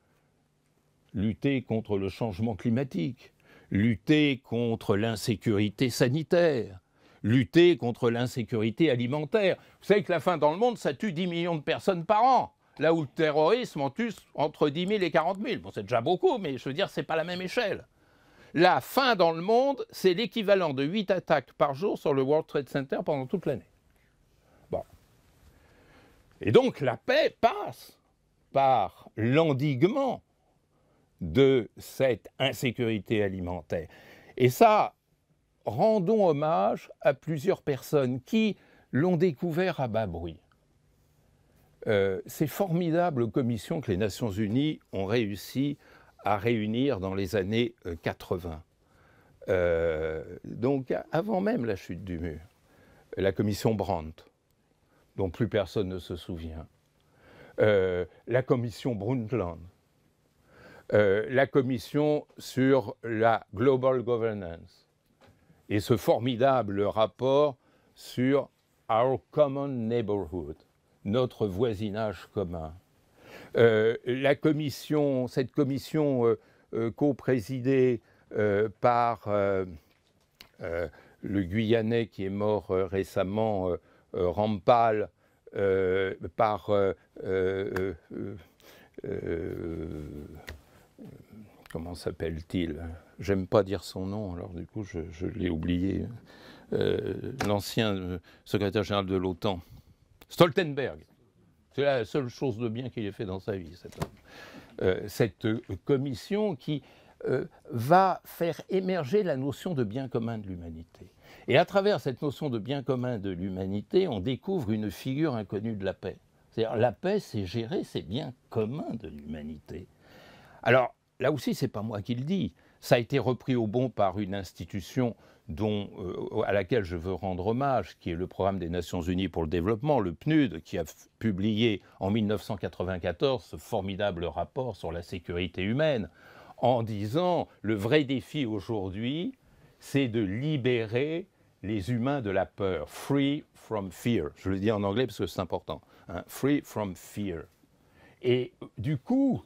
lutter contre le changement climatique, lutter contre l'insécurité sanitaire, lutter contre l'insécurité alimentaire. Vous savez que la faim dans le monde, ça tue 10 millions de personnes par an, là où le terrorisme en tue entre 10 000 et 40 000. Bon, c'est déjà beaucoup, mais je veux dire, ce n'est pas la même échelle. La faim dans le monde, c'est l'équivalent de 8 attaques par jour sur le World Trade Center pendant toute l'année. Bon. Et donc, la paix passe par l'endiguement de cette insécurité alimentaire. Et ça, rendons hommage à plusieurs personnes qui l'ont découvert à bas bruit. Ces formidables commissions que les Nations Unies ont réussi à réunir dans les années 80. Donc, avant même la chute du mur. La commission Brandt, dont plus personne ne se souvient. La commission Brundtland. La commission sur la Global Governance. Et ce formidable rapport sur Our Common Neighborhood, notre voisinage commun. Cette commission co-présidée par le Guyanais qui est mort récemment, Rampal, par comment s'appelle-t-il? J'aime pas dire son nom, alors du coup je l'ai oublié. L'ancien secrétaire général de l'OTAN, Stoltenberg. C'est la seule chose de bien qu'il ait fait dans sa vie, cet homme. Cette commission qui va faire émerger la notion de bien commun de l'humanité. Et à travers cette notion de bien commun de l'humanité, on découvre une figure inconnue de la paix. C'est-à-dire, la paix, c'est gérer ces biens communs de l'humanité. Alors, là aussi, ce n'est pas moi qui le dis. Ça a été repris au bon par une institution à laquelle je veux rendre hommage, qui est le Programme des Nations Unies pour le Développement, le PNUD, qui a publié en 1994 ce formidable rapport sur la sécurité humaine, en disant le vrai défi aujourd'hui, c'est de libérer les humains de la peur. Free from fear. Je le dis en anglais parce que c'est important. Hein, free from fear. Et du coup,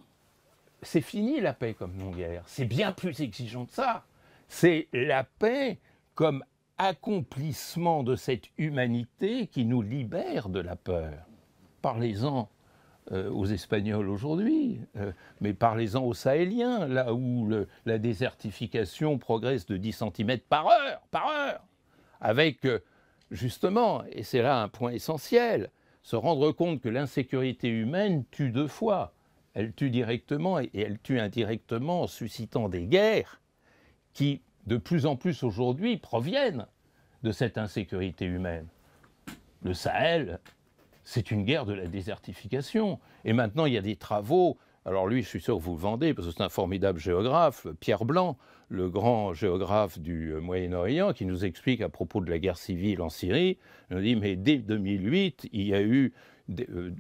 c'est fini la paix comme non-guerre. C'est bien plus exigeant que ça. C'est la paix comme accomplissement de cette humanité qui nous libère de la peur. Parlez-en aux Espagnols aujourd'hui, mais parlez-en aux Sahéliens, là où la désertification progresse de 10 cm par heure, avec justement, et c'est là un point essentiel, se rendre compte que l'insécurité humaine tue deux fois. Elle tue directement et elle tue indirectement en suscitant des guerres qui, de plus en plus aujourd'hui, proviennent de cette insécurité humaine. Le Sahel, c'est une guerre de la désertification. Et maintenant, il y a des travaux. Alors lui, je suis sûr que vous le vendez, parce que c'est un formidable géographe, Pierre Blanc, le grand géographe du Moyen-Orient, qui nous explique à propos de la guerre civile en Syrie. Il nous dit, mais dès 2008, il y a eu,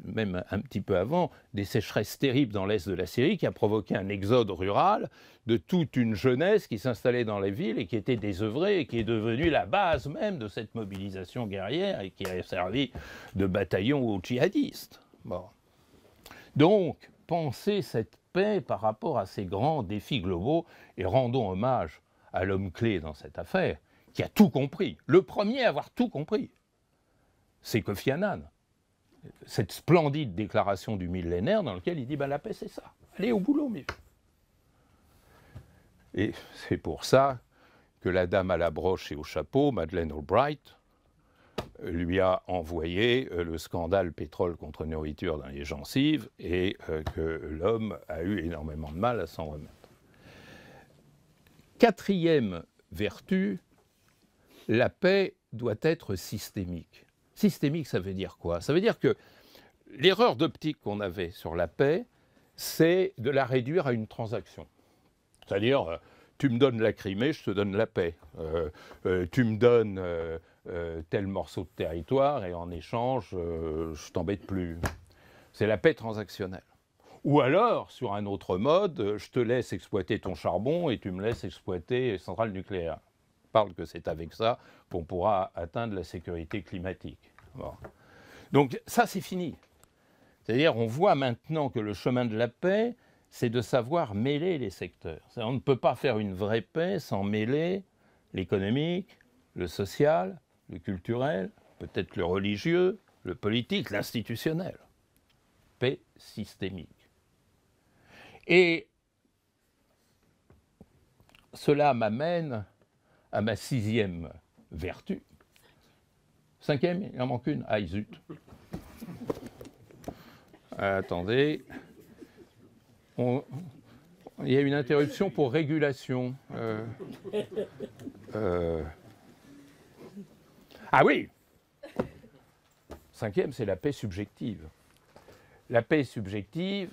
même un petit peu avant, des sécheresses terribles dans l'est de la Syrie, qui a provoqué un exode rural de toute une jeunesse qui s'installait dans les villes et qui était désœuvrée et qui est devenue la base même de cette mobilisation guerrière et qui a servi de bataillon aux djihadistes. Bon. Donc, pensez cette paix par rapport à ces grands défis globaux et rendons hommage à l'homme clé dans cette affaire, qui a tout compris. Le premier à avoir tout compris, c'est Kofi Annan. Cette splendide déclaration du millénaire dans laquelle il dit la paix c'est ça, allez au boulot mes vieux. Et c'est pour ça que la dame à la broche et au chapeau, Madeleine Albright, lui a envoyé le scandale pétrole contre nourriture dans les gencives et que l'homme a eu énormément de mal à s'en remettre. Quatrième vertu, la paix doit être systémique. Systémique, ça veut dire quoi? Ça veut dire que l'erreur d'optique qu'on avait sur la paix, c'est de la réduire à une transaction. C'est-à-dire, tu me donnes la Crimée, je te donne la paix. Tu me donnes tel morceau de territoire et en échange, je t'embête plus. C'est la paix transactionnelle. Ou alors, sur un autre mode, je te laisse exploiter ton charbon et tu me laisses exploiter les centrales nucléaires. Je parle que c'est avec ça qu'on pourra atteindre la sécurité climatique. Bon. Donc ça, c'est fini. C'est-à-dire, on voit maintenant que le chemin de la paix, c'est de savoir mêler les secteurs. On ne peut pas faire une vraie paix sans mêler l'économique, le social, le culturel, peut-être le religieux, le politique, l'institutionnel. Paix systémique. Et cela m'amène à ma sixième vertu. Cinquième, il en manque une. Ah, zut. Attendez. Il y a une interruption pour régulation. Ah oui! Cinquième, c'est la paix subjective. La paix subjective,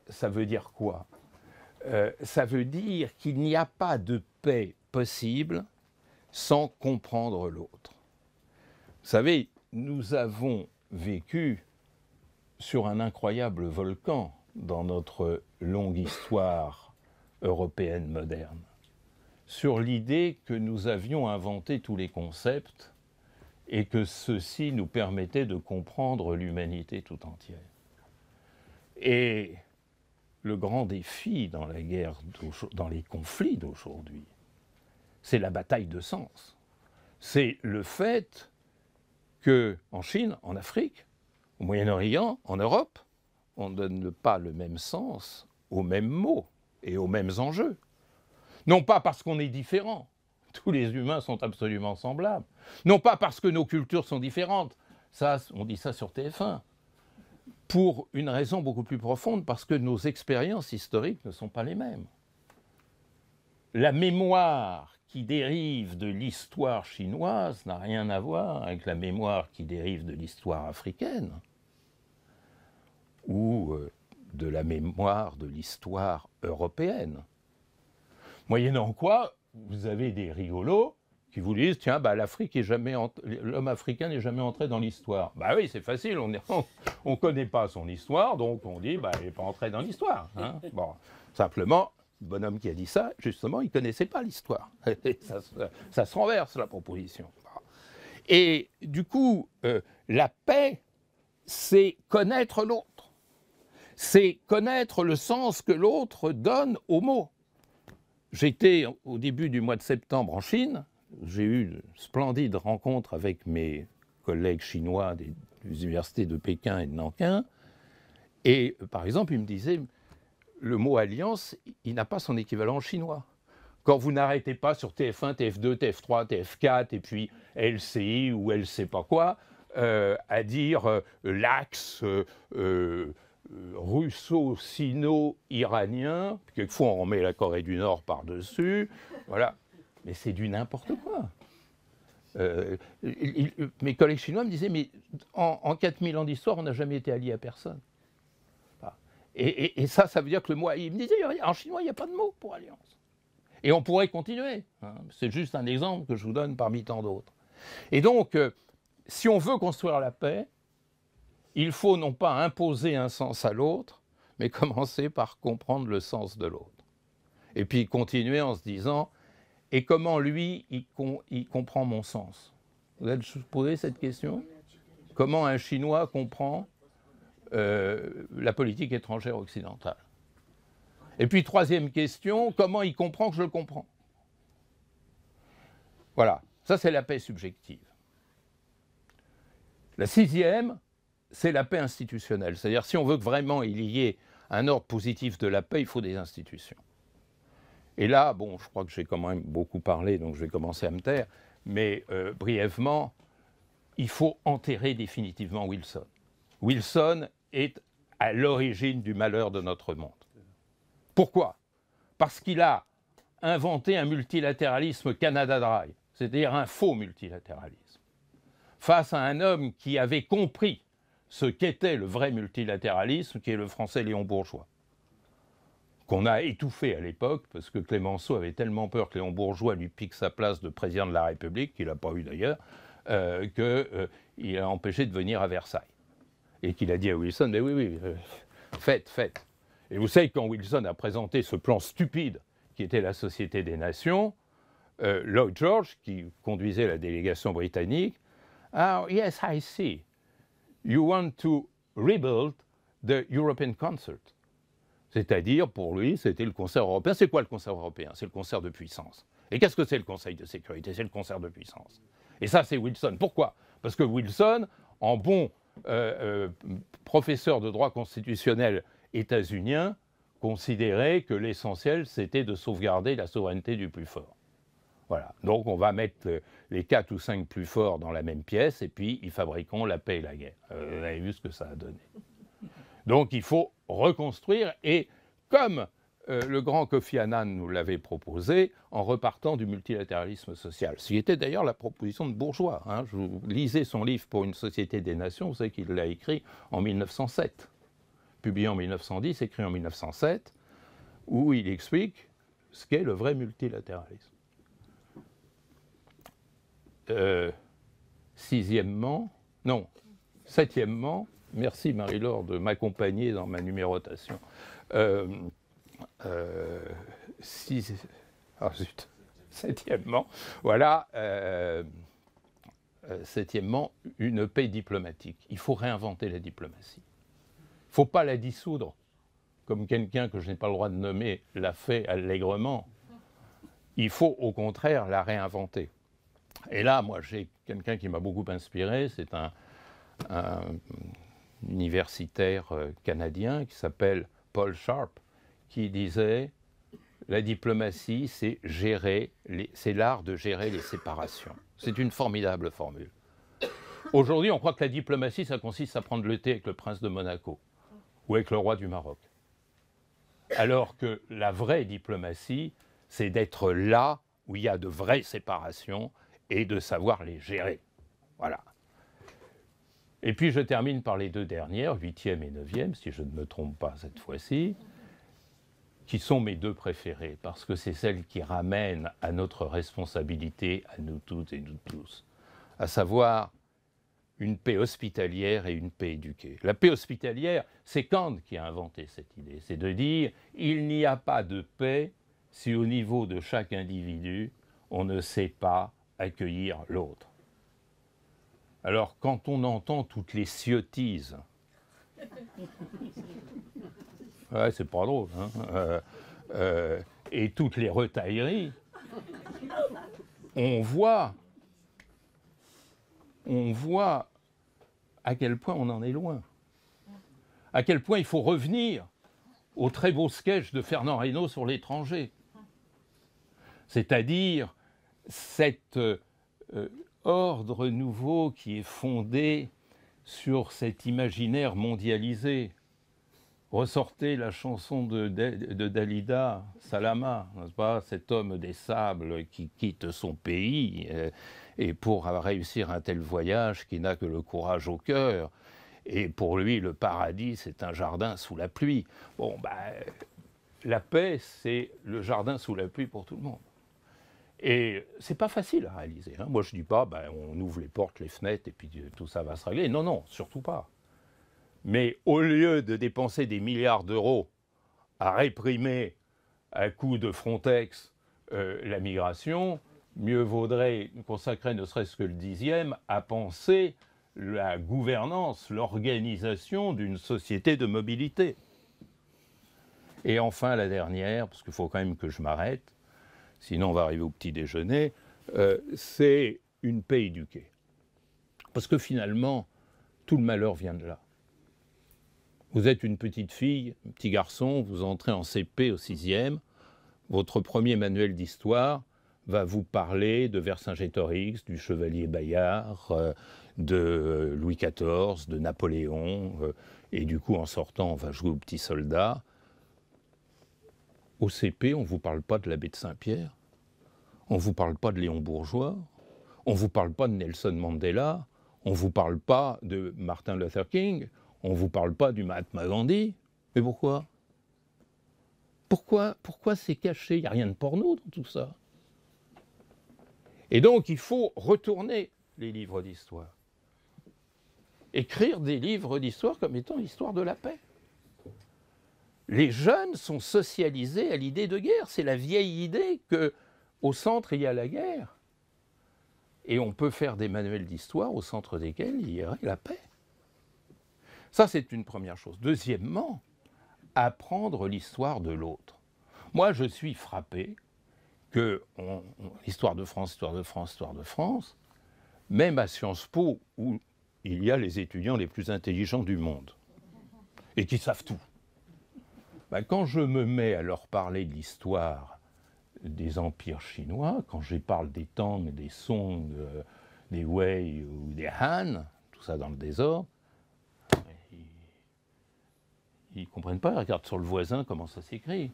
ça veut dire quoi? Ça veut dire qu'il n'y a pas de paix possible sans comprendre l'autre. Vous savez, nous avons vécu sur un incroyable volcan dans notre longue histoire européenne moderne, sur l'idée que nous avions inventé tous les concepts et que ceux-ci nous permettaient de comprendre l'humanité tout entière. Et le grand défi dans la guerre, dans les conflits d'aujourd'hui, c'est la bataille de sens. C'est le fait qu'en Chine, en Afrique, au Moyen-Orient, en Europe, on ne donne pas le même sens aux mêmes mots et aux mêmes enjeux. Non pas parce qu'on est différent, tous les humains sont absolument semblables. Non pas parce que nos cultures sont différentes, ça, on dit ça sur TF1. Pour une raison beaucoup plus profonde, parce que nos expériences historiques ne sont pas les mêmes. La mémoire qui dérive de l'histoire chinoise n'a rien à voir avec la mémoire qui dérive de l'histoire africaine ou de la mémoire de l'histoire européenne. Moyennant quoi, vous avez des rigolos qui vous disent, tiens, l'Afrique est jamais l'homme africain n'est jamais entré dans l'histoire. Bah oui, c'est facile, on ne connaît pas son histoire, donc on dit, il n'est pas entré dans l'histoire. Hein. Bon, simplement, le bonhomme qui a dit ça, justement, il ne connaissait pas l'histoire. Ça se renverse, la proposition. Et du coup, la paix, c'est connaître l'autre. C'est connaître le sens que l'autre donne aux mots. J'étais au début du mois de septembre en Chine. J'ai eu une splendide rencontre avec mes collègues chinois des universités de Pékin et de Nankin. Et par exemple, ils me disaient, le mot alliance, il n'a pas son équivalent chinois. Quand vous n'arrêtez pas sur TF1, TF2, TF3, TF4, et puis LCI ou elle ne sait pas quoi, à dire l'axe russo-sino-iranien, quelquefois on remet la Corée du Nord par-dessus, voilà. Mais c'est du n'importe quoi. Mes collègues chinois me disaient, mais en 4000 ans d'histoire, on n'a jamais été allié à personne. Et ça veut dire que le mot, il me disait, en chinois, il n'y a pas de mot pour alliance. Et on pourrait continuer. Hein. C'est juste un exemple que je vous donne parmi tant d'autres. Et donc, si on veut construire la paix, il faut non pas imposer un sens à l'autre, mais commencer par comprendre le sens de l'autre. Et puis continuer en se disant, et comment lui, il comprend mon sens? Vous avez posé cette question? Comment un Chinois comprend la politique étrangère occidentale? Et puis, troisième question, comment il comprend que je le comprends? Voilà, ça c'est la paix subjective. La sixième, c'est la paix institutionnelle. C'est-à-dire, si on veut que vraiment il y ait un ordre positif de la paix, il faut des institutions. Et là, bon, je crois que j'ai quand même beaucoup parlé, donc je vais commencer à me taire, mais brièvement, il faut enterrer définitivement Wilson. Wilson est à l'origine du malheur de notre monde. Pourquoi? Parce qu'il a inventé un multilatéralisme Canada Dry, c'est-à-dire un faux multilatéralisme, face à un homme qui avait compris ce qu'était le vrai multilatéralisme, qui est le français Léon Bourgeois, qu'on a étouffé à l'époque, parce que Clémenceau avait tellement peur que Léon Bourgeois lui pique sa place de président de la République, qu'il n'a pas eu d'ailleurs, qu'il a empêché de venir à Versailles. Et qu'il a dit à Wilson, mais oui, faites. Et vous savez, quand Wilson a présenté ce plan stupide qui était la Société des Nations, Lloyd George, qui conduisait la délégation britannique, ah, yes, I see. You want to rebuild the European concert. C'est-à-dire, pour lui, c'était le concert européen. C'est quoi le concert européen? C'est le concert de puissance. Et qu'est-ce que c'est le Conseil de sécurité? C'est le concert de puissance. Et ça, c'est Wilson. Pourquoi? Parce que Wilson, en bon professeur de droit constitutionnel états-unien, considérait que l'essentiel, c'était de sauvegarder la souveraineté du plus fort. Voilà. Donc, on va mettre les 4 ou 5 plus forts dans la même pièce, et puis ils fabriqueront la paix et la guerre. Vous avez vu ce que ça a donné. Donc, il faut reconstruire, et comme le grand Kofi Annan nous l'avait proposé, en repartant du multilatéralisme social. Ce qui était d'ailleurs la proposition de Bourgeois. Hein. Je vous lisais son livre pour une société des nations, vous savez qu'il l'a écrit en 1907. Publié en 1910, écrit en 1907, où il explique ce qu'est le vrai multilatéralisme. Septièmement, merci Marie-Laure de m'accompagner dans ma numérotation. Septièmement, voilà. Septièmement, une paix diplomatique. Il faut réinventer la diplomatie. Il ne faut pas la dissoudre, comme quelqu'un que je n'ai pas le droit de nommer l'a fait allègrement. Il faut au contraire la réinventer. Et là, moi, j'ai quelqu'un qui m'a beaucoup inspiré, c'est un universitaire canadien qui s'appelle Paul Sharp, qui disait « La diplomatie, c'est l'art de gérer les séparations ». C'est une formidable formule. Aujourd'hui, on croit que la diplomatie, ça consiste à prendre le thé avec le prince de Monaco ou avec le roi du Maroc. Alors que la vraie diplomatie, c'est d'être là où il y a de vraies séparations et de savoir les gérer. Voilà. Et puis je termine par les deux dernières, 8e et 9e, si je ne me trompe pas cette fois-ci, qui sont mes deux préférées, parce que c'est celles qui ramènent à notre responsabilité, à nous toutes et nous tous, à savoir une paix hospitalière et une paix éduquée. La paix hospitalière, c'est Kant qui a inventé cette idée, c'est de dire il n'y a pas de paix si au niveau de chaque individu, on ne sait pas accueillir l'autre. Alors, quand on entend toutes les ciotises, ouais, c'est pas drôle, hein, et toutes les retailleries, on voit à quel point on en est loin, à quel point il faut revenir au très beau sketch de Fernand Reynaud sur l'étranger, c'est-à-dire cet ordre nouveau qui est fondé sur cet imaginaire mondialisé. Ressortez la chanson de Dalida, Salama, n'est-ce pas, cet homme des sables qui quitte son pays et pour réussir un tel voyage qui n'a que le courage au cœur. Et pour lui, le paradis, c'est un jardin sous la pluie. Bon, la paix, c'est le jardin sous la pluie pour tout le monde. Et c'est pas facile à réaliser, hein. Moi, je dis pas, on ouvre les portes, les fenêtres, et puis tout ça va se régler. Non, non, surtout pas. Mais au lieu de dépenser des milliards d'euros à réprimer à coup de Frontex la migration, mieux vaudrait consacrer ne serait-ce que le 10e à penser la gouvernance, l'organisation d'une société de mobilité. Et enfin, la dernière, parce qu'il faut quand même que je m'arrête, sinon on va arriver au petit déjeuner, c'est une paix éduquée. Parce que finalement, tout le malheur vient de là. Vous êtes une petite fille, un petit garçon, vous entrez en CP au 6e, votre premier manuel d'histoire va vous parler de Vercingétorix, du chevalier Bayard, de Louis XIV, de Napoléon, et du coup en sortant on va jouer au petit soldat. Au CP, on ne vous parle pas de l'abbé de Saint-Pierre, on ne vous parle pas de Léon Bourgeois, on ne vous parle pas de Nelson Mandela, on ne vous parle pas de Martin Luther King, on ne vous parle pas du Mahatma Gandhi. Mais pourquoi ? Pourquoi c'est caché ? Il n'y a rien de porno dans tout ça. Et donc, il faut retourner les livres d'histoire. Écrire des livres d'histoire comme étant l'histoire de la paix. Les jeunes sont socialisés à l'idée de guerre. C'est la vieille idée qu'au centre, il y a la guerre. Et on peut faire des manuels d'histoire au centre desquels il y aurait la paix. Ça, c'est une première chose. Deuxièmement, apprendre l'histoire de l'autre. Moi, je suis frappé que l'histoire de France, histoire de France, histoire de France, même à Sciences Po, où il y a les étudiants les plus intelligents du monde, et qui savent tout, quand je me mets à leur parler de l'histoire des empires chinois, quand je parle des Tang, des Song, des Wei ou des Han, tout ça dans le désordre, ils ne comprennent pas, ils regardent sur le voisin comment ça s'écrit.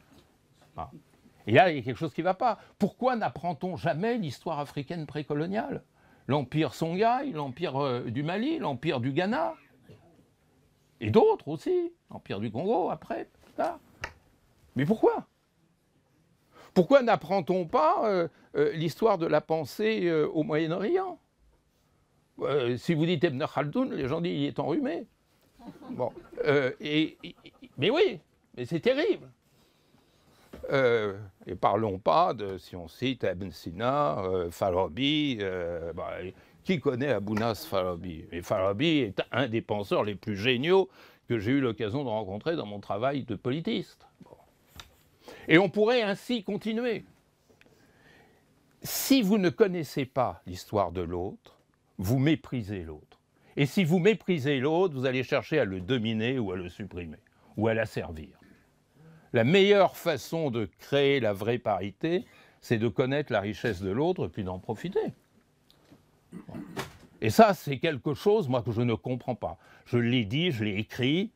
Et là, il y a quelque chose qui ne va pas. Pourquoi n'apprend-on jamais l'histoire africaine précoloniale ? L'empire Songhai, l'empire du Mali, l'empire du Ghana, et d'autres aussi, l'empire du Congo après. Là. Mais pourquoi ? Pourquoi n'apprend-on pas l'histoire de la pensée au Moyen-Orient ? Si vous dites Ibn Khaldoun, les gens disent il est enrhumé. Bon, mais oui, mais c'est terrible. Et parlons pas de, si on cite Ibn Sina, Farabi, qui connaît Abounas Farabi ? Et Farabi est un des penseurs les plus géniaux que j'ai eu l'occasion de rencontrer dans mon travail de politiste. Bon. Et on pourrait ainsi continuer. Si vous ne connaissez pas l'histoire de l'autre, vous méprisez l'autre. Et si vous méprisez l'autre, vous allez chercher à le dominer ou à le supprimer, ou à l'asservir. La meilleure façon de créer la vraie parité, c'est de connaître la richesse de l'autre puis d'en profiter. Bon. Et ça, c'est quelque chose, moi, que je ne comprends pas. Je l'ai dit, je l'ai écrit,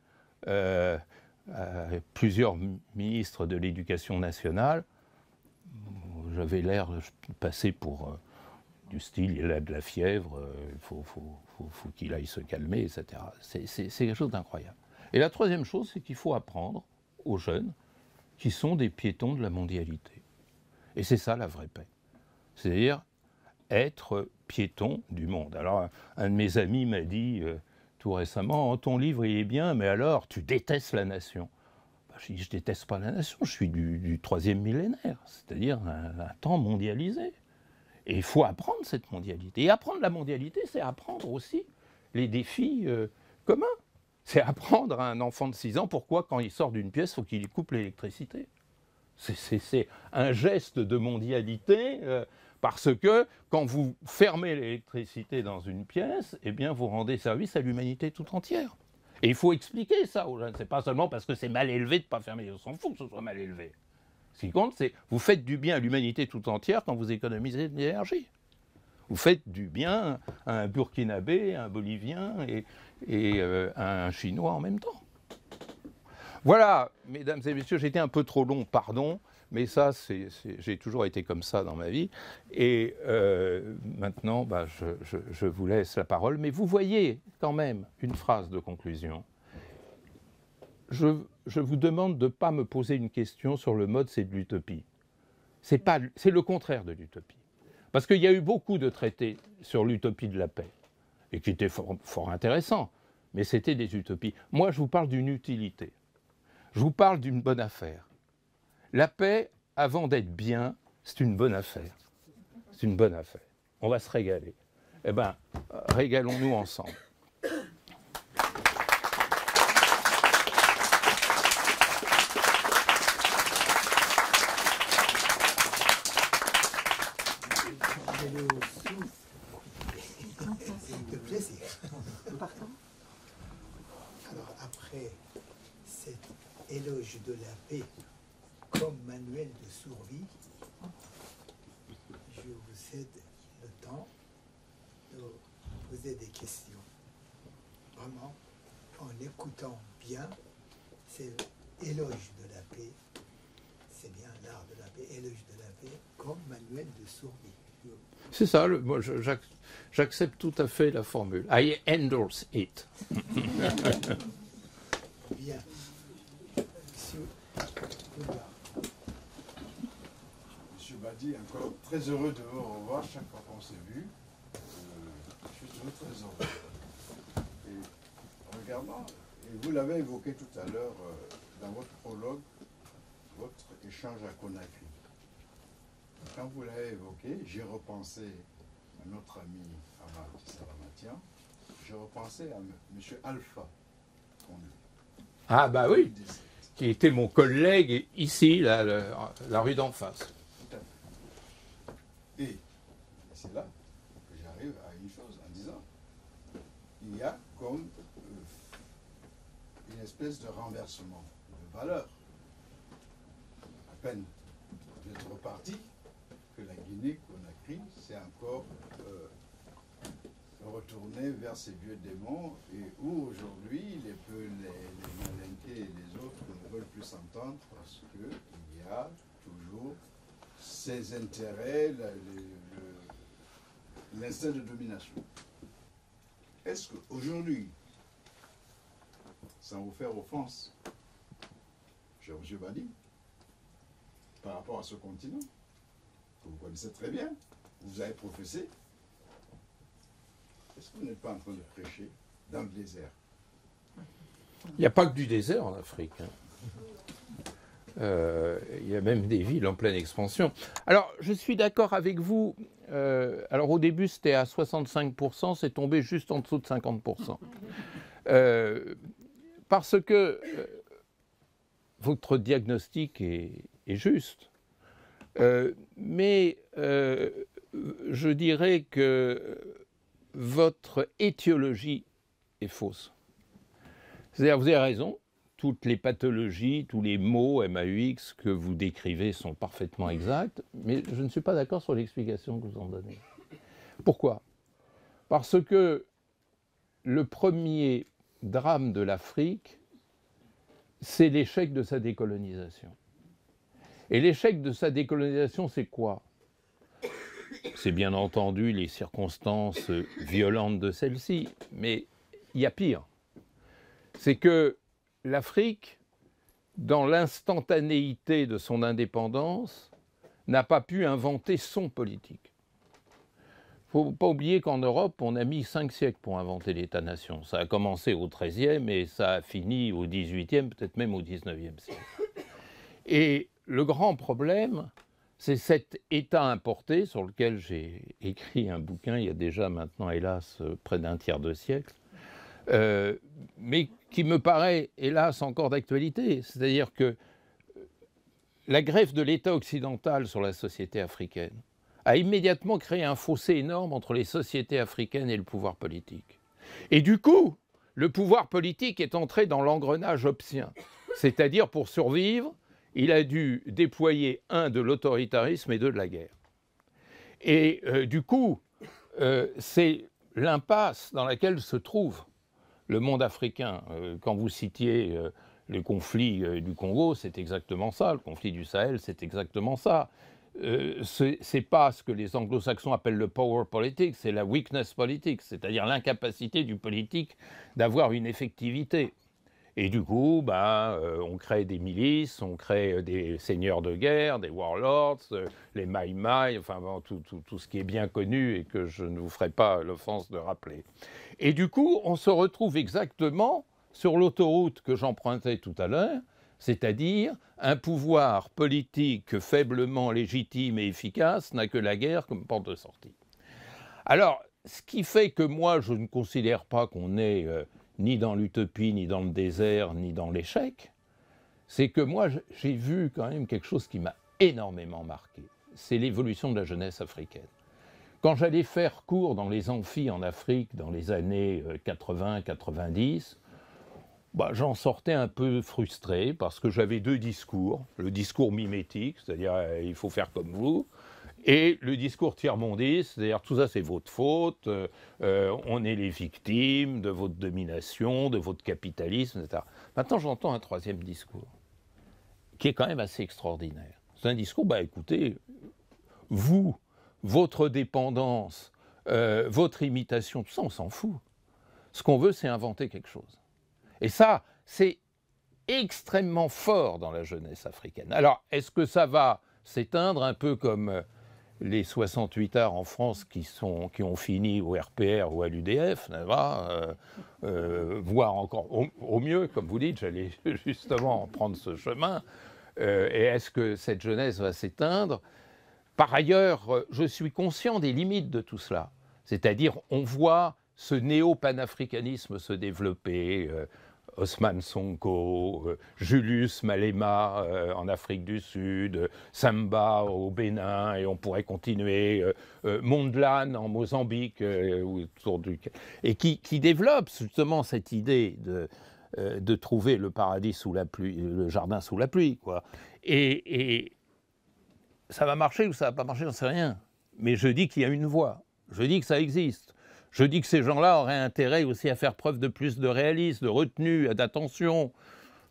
plusieurs ministres de l'Éducation nationale. J'avais l'air de passer pour du style, il a de la fièvre, il faut qu'il aille se calmer, etc. C'est quelque chose d'incroyable. Et la troisième chose, c'est qu'il faut apprendre aux jeunes qui sont des piétons de la mondialité. Et c'est ça la vraie paix. C'est-à-dire être piéton du monde. Alors, un de mes amis m'a dit tout récemment, ton livre il est bien, mais alors tu détestes la nation. Je dis, je déteste pas la nation, je suis du 3e millénaire, c'est-à-dire un temps mondialisé. Et il faut apprendre cette mondialité. Et apprendre la mondialité, c'est apprendre aussi les défis communs. C'est apprendre à un enfant de 6 ans pourquoi, quand il sort d'une pièce, il faut qu'il coupe l'électricité. C'est un geste de mondialité parce que quand vous fermez l'électricité dans une pièce, eh bien vous rendez service à l'humanité tout entière. Et il faut expliquer ça aux jeunes. C'est pas seulement parce que c'est mal élevé de ne pas fermer. On s'en fout que ce soit mal élevé. Ce qui compte, c'est que vous faites du bien à l'humanité tout entière quand vous économisez de l'énergie. Vous faites du bien à un Burkinabé, à un Bolivien et à un Chinois en même temps. Voilà, mesdames et messieurs, j'ai été un peu trop long, pardon, mais ça, j'ai toujours été comme ça dans ma vie. Et maintenant, je vous laisse la parole. Mais vous voyez quand même une phrase de conclusion. Je vous demande de ne pas me poser une question sur le mode c'est de l'utopie. C'est le contraire de l'utopie. Parce qu'il y a eu beaucoup de traités sur l'utopie de la paix, et qui étaient fort intéressants, mais c'était des utopies. Moi, je vous parle d'une utilité. Je vous parle d'une bonne affaire. La paix, avant d'être bien, c'est une bonne affaire. C'est une bonne affaire. On va se régaler. Eh bien, régalons-nous ensemble. De plaisir. Alors après cet éloge de la paix comme manuel de survie, je vous cède le temps de poser des questions. Vraiment, en écoutant bien, c'est éloge de la paix, c'est bien l'art de la paix, éloge de la paix comme manuel de survie. C'est ça, moi j'accepte tout à fait la formule. I endorse it. Bien. Monsieur Badi, encore très heureux de vous revoir chaque fois qu'on s'est vu. Je suis toujours très heureux. Et en regardant, et vous l'avez évoqué tout à l'heure dans votre prologue, votre échange à Conakry. Quand vous l'avez évoqué, j'ai repensé à notre ami Ahmad Salamatian, j'ai repensé à M. Alpha Condé. Ah bah oui, qui était mon collègue ici, la rue d'en face. Et c'est là que j'arrive à une chose en disant, il y a comme une espèce de renversement de valeur. À peine d'être reparti, que la Guinée-Conakry s'est encore retournée vers ses vieux démons et où aujourd'hui les Malinqués et les autres ne veulent plus s'entendre parce qu'il y a toujours ces intérêts, l'instinct de domination. Est-ce qu'aujourd'hui, sans vous faire offense, cher M. Badi, par rapport à ce continent, que vous connaissez très bien, vous avez professé, est-ce que vous n'êtes pas en train de prêcher dans le désert? Il n'y a pas que du désert en Afrique. Il y a même des villes en pleine expansion. Alors, je suis d'accord avec vous. Alors, au début, c'était à 65%, c'est tombé juste en dessous de 50%. Parce que votre diagnostic est juste. Mais je dirais que votre étiologie est fausse. C'est-à-dire, vous avez raison, toutes les pathologies, tous les mots MAUX que vous décrivez sont parfaitement exacts, mais je ne suis pas d'accord sur l'explication que vous en donnez. Pourquoi? Parce que le premier drame de l'Afrique, c'est l'échec de sa décolonisation. Et l'échec de sa décolonisation, c'est quoi? C'est bien entendu les circonstances violentes de celle-ci, mais il y a pire. C'est que l'Afrique, dans l'instantanéité de son indépendance, n'a pas pu inventer son politique. Il ne faut pas oublier qu'en Europe, on a mis 5 siècles pour inventer l'État-nation. Ça a commencé au XIIIe et ça a fini au XVIIIe, peut-être même au XIXe siècle. Et le grand problème, c'est cet État importé sur lequel j'ai écrit un bouquin il y a déjà maintenant, hélas, près d'un tiers de siècle, mais qui me paraît, hélas, encore d'actualité. C'est-à-dire que la greffe de l'État occidental sur la société africaine a immédiatement créé un fossé énorme entre les sociétés africaines et le pouvoir politique. Et du coup, le pouvoir politique est entré dans l'engrenage hobbesien. C'est-à-dire, pour survivre, il a dû déployer, de l'autoritarisme et de la guerre. Et du coup, c'est l'impasse dans laquelle se trouve le monde africain. Quand vous citiez le conflit du Congo, c'est exactement ça. Le conflit du Sahel, c'est exactement ça. C'est pas ce que les anglo-saxons appellent le power politic, c'est la weakness politique, c'est-à-dire l'incapacité du politique d'avoir une effectivité. Et du coup, on crée des milices, on crée des seigneurs de guerre, des warlords, les Mai-Mai, enfin tout ce qui est bien connu et que je ne vous ferai pas l'offense de rappeler. Et du coup, on se retrouve exactement sur l'autoroute que j'empruntais tout à l'heure, c'est-à-dire un pouvoir politique faiblement légitime et efficace n'a que la guerre comme porte de sortie. Alors, ce qui fait que moi, je ne considère pas qu'on est ni dans l'utopie, ni dans le désert, ni dans l'échec, c'est que moi, j'ai vu quand même quelque chose qui m'a énormément marqué. C'est l'évolution de la jeunesse africaine. Quand j'allais faire cours dans les amphis en Afrique dans les années 80-90, j'en sortais un peu frustré parce que j'avais deux discours. Le discours mimétique, c'est-à-dire il faut faire comme vous, et le discours tiers-mondiste, c'est-à-dire tout ça c'est votre faute, on est les victimes de votre domination, de votre capitalisme, etc. Maintenant j'entends un troisième discours qui est quand même assez extraordinaire. C'est un discours, écoutez, vous, votre dépendance, votre imitation, tout ça on s'en fout. Ce qu'on veut c'est inventer quelque chose. Et ça, c'est extrêmement fort dans la jeunesse africaine. Alors, est-ce que ça va s'éteindre un peu comme les 68 arts en France qui ont fini au RPR ou à l'UDF, voire encore au mieux, comme vous dites, j'allais justement prendre ce chemin. Et est-ce que cette jeunesse va s'éteindre? Par ailleurs, je suis conscient des limites de tout cela. C'est-à-dire, on voit ce néo-panafricanisme se développer, Ousmane Sonko, Julius Malema en Afrique du Sud, Samba au Bénin, et on pourrait continuer, Mondlane en Mozambique, et qui développe justement cette idée de trouver le paradis sous la pluie, le jardin sous la pluie, quoi. Et ça va marcher ou ça va pas marcher, j'en sais rien. Mais je dis qu'il y a une voie, je dis que ça existe. Je dis que ces gens-là auraient intérêt aussi à faire preuve de plus de réalisme, de retenue, d'attention.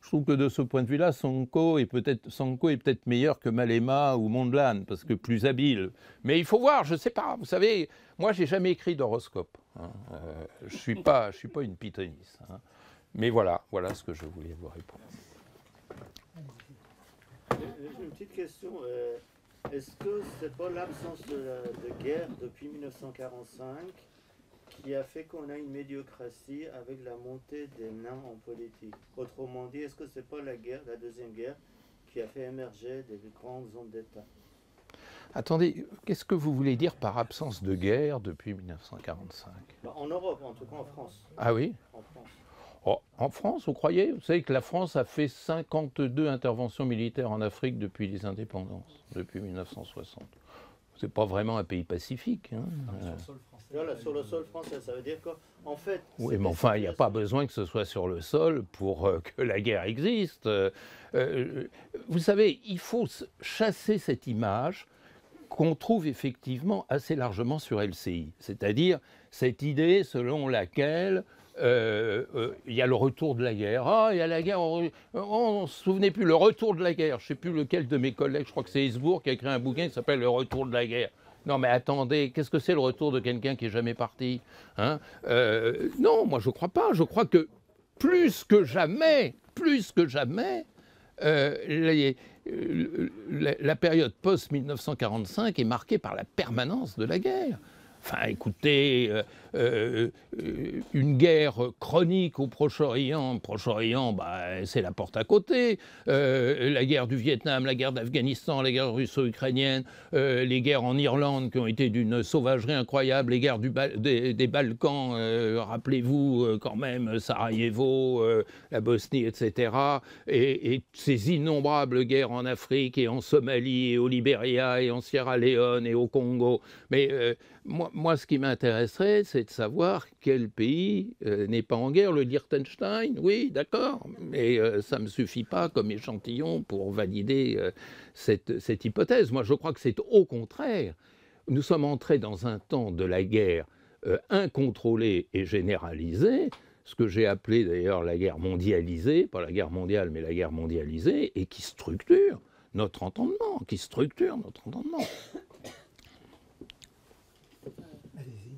Je trouve que de ce point de vue-là, Sonko est peut-être meilleur que Malema ou Mondlane, parce que plus habile. Mais il faut voir, je ne sais pas. Vous savez, moi, j'ai jamais écrit d'horoscope. Je suis pas une pythonisse. Mais voilà ce que je voulais vous répondre. J'ai une petite question. Est-ce que c'est pas l'absence de guerre depuis 1945 qui a fait qu'on a une médiocratie avec la montée des nains en politique? Autrement dit, est-ce que c'est pas la deuxième guerre, qui a fait émerger des grandes hommes d'État? Attendez, qu'est-ce que vous voulez dire par absence de guerre depuis 1945? En Europe, en tout cas en France. Ah oui? En France. Oh, en France, vous croyez? Vous savez que la France a fait 52 interventions militaires en Afrique depuis les indépendances, depuis 1960. C'est pas vraiment un pays pacifique. Sur le sol français, ça veut dire qu'en fait... Oui, mais enfin, il n'y a pas besoin que ce soit sur le sol pour que la guerre existe. Vous savez, il faut chasser cette image qu'on trouve effectivement assez largement sur LCI. C'est-à-dire cette idée selon laquelle il y a le retour de la guerre. Ah, il y a la guerre, on ne se souvenait plus, le retour de la guerre. Je ne sais plus lequel de mes collègues, je crois que c'est Hesbourg qui a écrit un bouquin qui s'appelle Le retour de la guerre. Non, mais attendez, qu'est-ce que c'est le retour de quelqu'un qui n'est jamais parti? Non, moi je ne crois pas. Je crois que plus que jamais, la période post-1945 est marquée par la permanence de la guerre. Enfin, écoutez, une guerre chronique au Proche-Orient. Proche-Orient, bah, c'est la porte à côté. La guerre du Vietnam, la guerre d'Afghanistan, la guerre russo-ukrainienne, les guerres en Irlande qui ont été d'une sauvagerie incroyable, les guerres des Balkans, rappelez-vous quand même Sarajevo, la Bosnie, etc. Et ces innombrables guerres en Afrique et en Somalie et au Libéria et en Sierra Leone et au Congo. Mais moi, ce qui m'intéresserait, c'est de savoir quel pays n'est pas en guerre. Le Liechtenstein, oui, d'accord, mais ça ne me suffit pas comme échantillon pour valider cette hypothèse. Moi, je crois que c'est au contraire. Nous sommes entrés dans un temps de la guerre incontrôlée et généralisée, ce que j'ai appelé d'ailleurs la guerre mondialisée, pas la guerre mondiale, mais la guerre mondialisée, et qui structure notre entendement, Allez-y.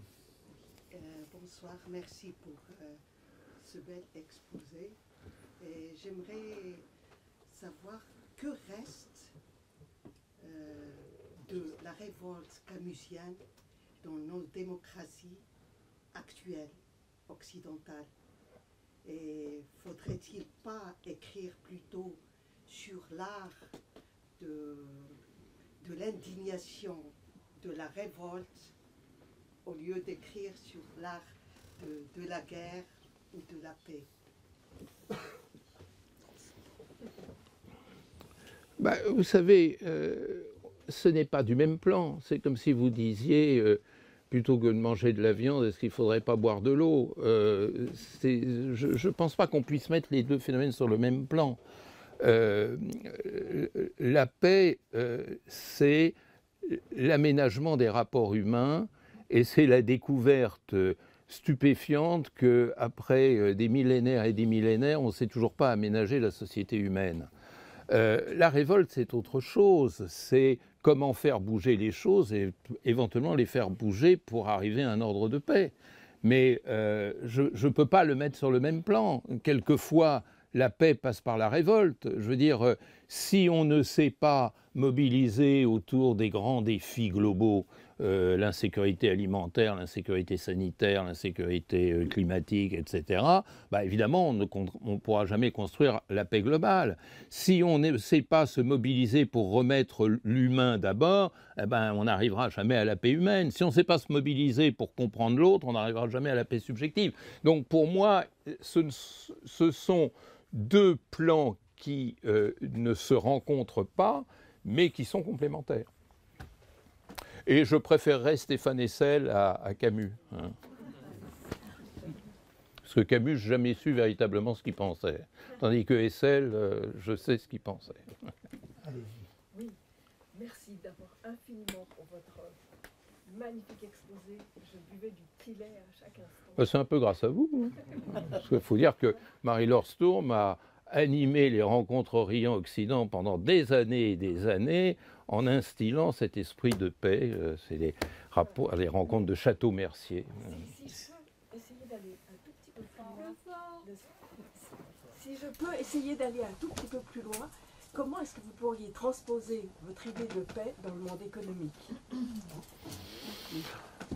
Bonsoir, merci pour ce bel exposé. Et j'aimerais savoir que reste de la révolte camusienne dans nos démocraties actuelles, occidentales. Et faudrait-il pas écrire plutôt sur l'art de l'indignation, de la révolte, au lieu d'écrire sur l'art de la guerre ou de la paix? Bah, vous savez, ce n'est pas du même plan. C'est comme si vous disiez, plutôt que de manger de la viande, est-ce qu'il ne faudrait pas boire de l'eau? Je ne pense pas qu'on puisse mettre les deux phénomènes sur le même plan. La paix, c'est l'aménagement des rapports humains et c'est la découverte stupéfiante qu'après des millénaires et des millénaires, on ne sait toujours pas aménager la société humaine. La révolte, c'est autre chose. C'est comment faire bouger les choses et éventuellement les faire bouger pour arriver à un ordre de paix. Mais je ne peux pas le mettre sur le même plan. Quelquefois, la paix passe par la révolte. Je veux dire, si on ne sait pas mobiliser autour des grands défis globaux, l'insécurité alimentaire, l'insécurité sanitaire, l'insécurité climatique, etc., bah évidemment, on ne pourra jamais construire la paix globale. Si on ne sait pas se mobiliser pour remettre l'humain d'abord, eh ben, on n'arrivera jamais à la paix humaine. Si on ne sait pas se mobiliser pour comprendre l'autre, on n'arrivera jamais à la paix subjective. Donc pour moi, ce sont deux plans qui ne se rencontrent pas, mais qui sont complémentaires. Et je préférerais Stéphane Hessel à Camus. Hein. Parce que Camus, je n'ai jamais su véritablement ce qu'il pensait. Tandis que Hessel, je sais ce qu'il pensait. Allez-y. Oui, merci d'abord infiniment pour votre magnifique exposé. Je buvais du Tiller à chaque instant. C'est un peu grâce à vous. Hein. Parce qu'il faut dire que Marie-Laure Sturm a animé les rencontres Orient-Occident pendant des années et des années en instillant cet esprit de paix. C'est les rencontres de Château-Mercier. Si je peux essayer d'aller un tout petit peu plus loin, comment est-ce que vous pourriez transposer votre idée de paix dans le monde économique?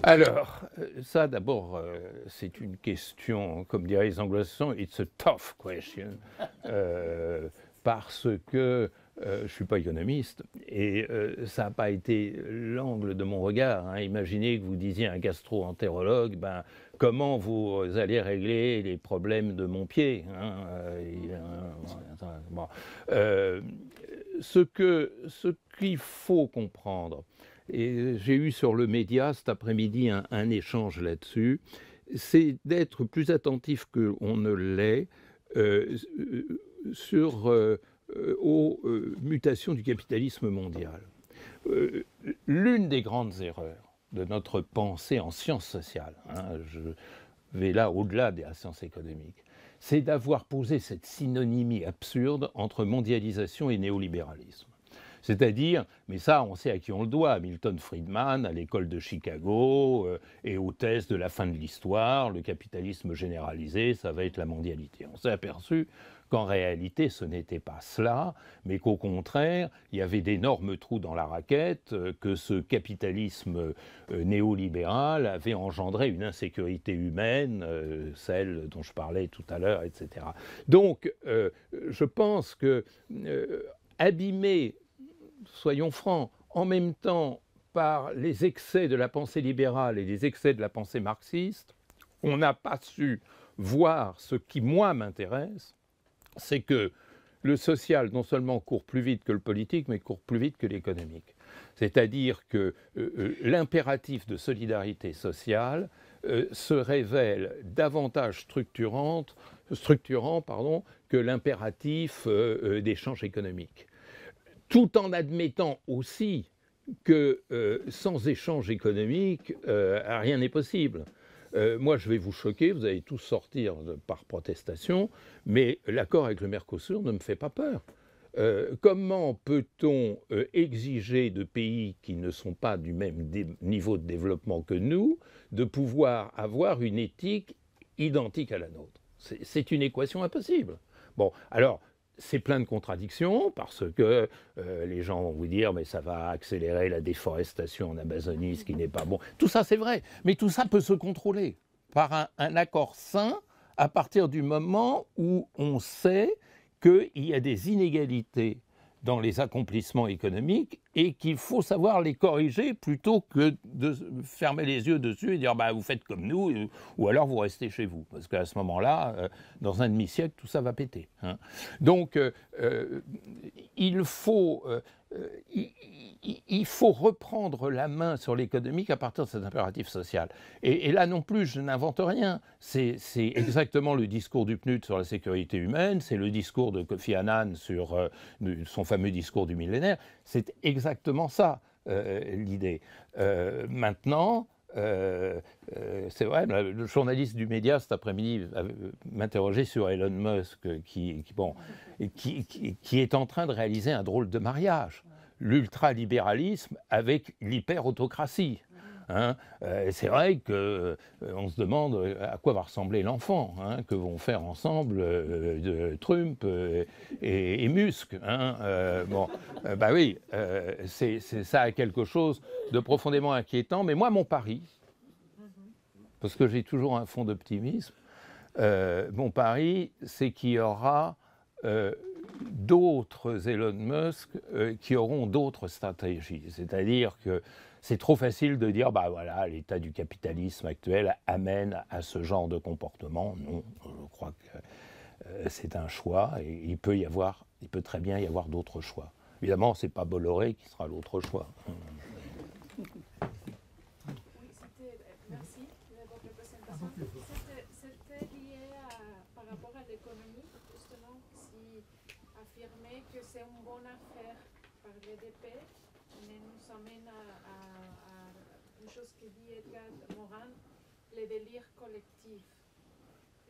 Alors, ça d'abord, c'est une question, comme diraient les anglo-saxons, it's a tough question, parce que je ne suis pas économiste et ça n'a pas été l'angle de mon regard. Hein. Imaginez que vous disiez à un gastro-entérologue, ben, comment vous allez régler les problèmes de mon pied, hein, bon. Ce qu'il faut comprendre, et j'ai eu sur le média cet après-midi un échange là-dessus, c'est d'être plus attentif qu'on ne l'est aux mutations du capitalisme mondial. L'une des grandes erreurs de notre pensée en sciences sociales, hein, je vais là au-delà de la science économique, c'est d'avoir posé cette synonymie absurde entre mondialisation et néolibéralisme. C'est-à-dire, mais ça, on sait à qui on le doit, Milton Friedman, à l'école de Chicago, et aux thèses de la fin de l'histoire, le capitalisme généralisé, ça va être la mondialité. On s'est aperçu qu'en réalité, ce n'était pas cela, mais qu'au contraire, il y avait d'énormes trous dans la raquette, que ce capitalisme néolibéral avait engendré une insécurité humaine, celle dont je parlais tout à l'heure, etc. Donc, je pense que abîmer, soyons francs, en même temps par les excès de la pensée libérale et les excès de la pensée marxiste, on n'a pas su voir ce qui, moi, m'intéresse, c'est que le social, non seulement court plus vite que le politique, mais court plus vite que l'économique. C'est-à-dire que l'impératif de solidarité sociale se révèle davantage structurant que l'impératif d'échange économique. Tout en admettant aussi que sans échange économique, rien n'est possible. Moi, je vais vous choquer, vous allez tous sortir par protestation, mais l'accord avec le Mercosur ne me fait pas peur. Comment peut-on exiger de pays qui ne sont pas du même niveau de développement que nous de pouvoir avoir une éthique identique à la nôtre? C'est une équation impossible. Bon, alors, c'est plein de contradictions parce que les gens vont vous dire mais ça va accélérer la déforestation en Amazonie, ce qui n'est pas bon. Tout ça c'est vrai, mais tout ça peut se contrôler par un accord sain à partir du moment où on sait qu'il y a des inégalités dans les accomplissements économiques et qu'il faut savoir les corriger plutôt que de fermer les yeux dessus et dire bah, vous faites comme nous ou alors vous restez chez vous. Parce qu'à ce moment-là, dans un demi-siècle, tout ça va péter. Hein. Donc, il faut reprendre la main sur l'économique à partir de cet impératif social. Et là non plus, je n'invente rien. C'est exactement le discours du PNUD sur la sécurité humaine, c'est le discours de Kofi Annan sur son fameux discours du millénaire. C'est exactement ça, l'idée. Maintenant, c'est vrai, le journaliste du Média cet après-midi m'interrogeait sur Elon Musk qui est en train de réaliser un drôle de mariage. L'ultralibéralisme avec l'hyper-autocratie. Hein. C'est vrai qu'on se demande à quoi va ressembler l'enfant, hein, que vont faire ensemble Trump et Musk. Hein. Bon, bah oui, ça a quelque chose de profondément inquiétant. Mais moi, mon pari, parce que j'ai toujours un fond d'optimisme, mon pari, c'est qu'il y aura d'autres Elon Musk qui auront d'autres stratégies. C'est-à-dire que c'est trop facile de dire, bah voilà, l'état du capitalisme actuel amène à ce genre de comportement. Non, je crois que c'est un choix et il peut très bien y avoir d'autres choix. Évidemment, c'est pas Bolloré qui sera l'autre choix. Oui, merci de votre présentation. C'était lié par rapport à l'économie, justement, si affirmer que c'est une bonne affaire parler de paix, mais nous amène à une chose que dit Edgar Morin, le délire collectif.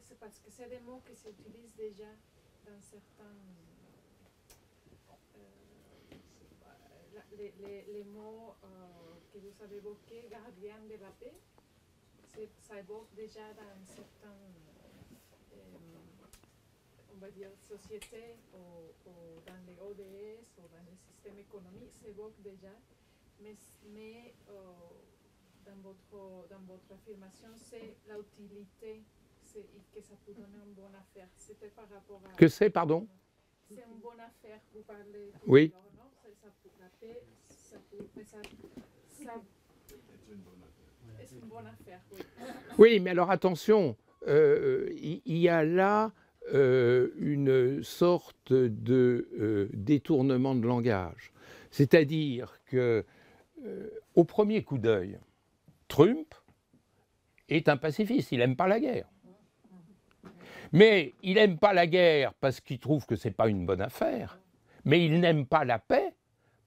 C'est parce que c'est des mots qui s'utilisent déjà dans certains... les mots que vous avez évoqués, gardien de la paix, ça évoque déjà dans certaines, on va dire, sociétés ou dans les ODS ou dans les systèmes économiques, ça évoque déjà, mais dans votre affirmation, c'est l'utilité que ça peut donner une bonne affaire. C'était par rapport à... Que c'est, pardon? C'est une bonne affaire, vous parlez... Oui. Non, la paix, ça peut... C'est une bonne affaire, oui. Oui, mais alors attention, il y a là une sorte de détournement de langage. C'est-à-dire que, au premier coup d'œil, Trump est un pacifiste, il n'aime pas la guerre. Mais il n'aime pas la guerre parce qu'il trouve que ce n'est pas une bonne affaire, mais il n'aime pas la paix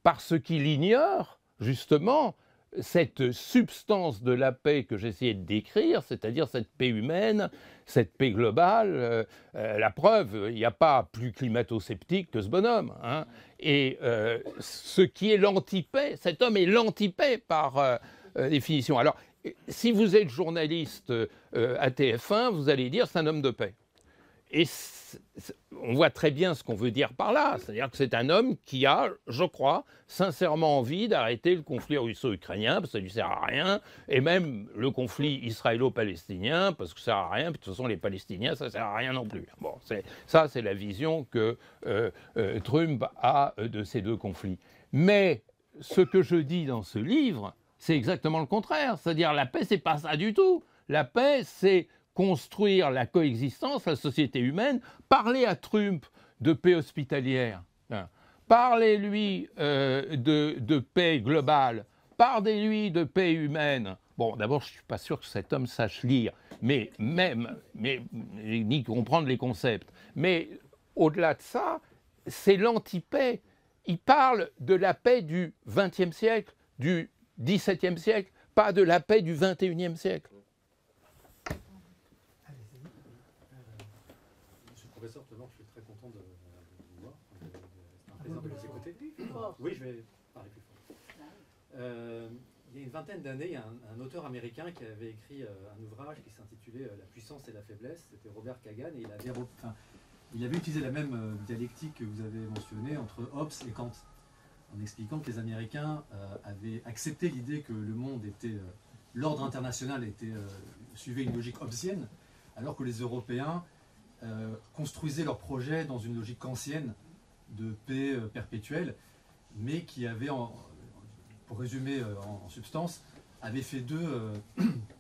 parce qu'il ignore, justement, cette substance de la paix que j'essayais de décrire, c'est-à-dire cette paix humaine, cette paix globale. La preuve, il n'y a pas plus climato-sceptique que ce bonhomme. Hein. Et ce qui est l'anti-paix, cet homme est l'anti-paix par définition. Alors, si vous êtes journaliste à TF1, vous allez dire c'est un homme de paix. Et on voit très bien ce qu'on veut dire par là. C'est-à-dire que c'est un homme qui a, je crois, sincèrement envie d'arrêter le conflit russo-ukrainien, parce que ça ne lui sert à rien, et même le conflit israélo-palestinien, parce que ça ne sert à rien, puis de toute façon, les Palestiniens, ça ne sert à rien non plus. Bon, ça, c'est la vision que Trump a de ces deux conflits. Mais ce que je dis dans ce livre, c'est exactement le contraire. C'est-à-dire la paix, c'est pas ça du tout. La paix, c'est construire la coexistence, la société humaine. Parler à Trump de paix hospitalière. Parlez-lui de paix globale. Parlez-lui de paix humaine. Bon, d'abord, je ne suis pas sûr que cet homme sache lire, ni comprendre les concepts. Mais au-delà de ça, c'est l'anti-paix. Il parle de la paix du XXe siècle, du XVIIe siècle, pas de la paix du XXIe siècle. Monsieur le professeur, tout à l'heure, je suis très content de vous voir. C'est un plaisir de vous écouter. Oui, je vais parler plus fort. Il y a une vingtaine d'années, il y a un auteur américain qui avait écrit un ouvrage qui s'intitulait La puissance et la faiblesse. C'était Robert Kagan et il avait utilisé la même dialectique que vous avez mentionnée entre Hobbes et Kant, en expliquant que les Américains avaient accepté l'idée que le monde était, l'ordre international suivait une logique hobbesienne, alors que les Européens construisaient leurs projets dans une logique kantienne de paix perpétuelle, mais qui avait, pour résumer en substance, avait fait d'eux,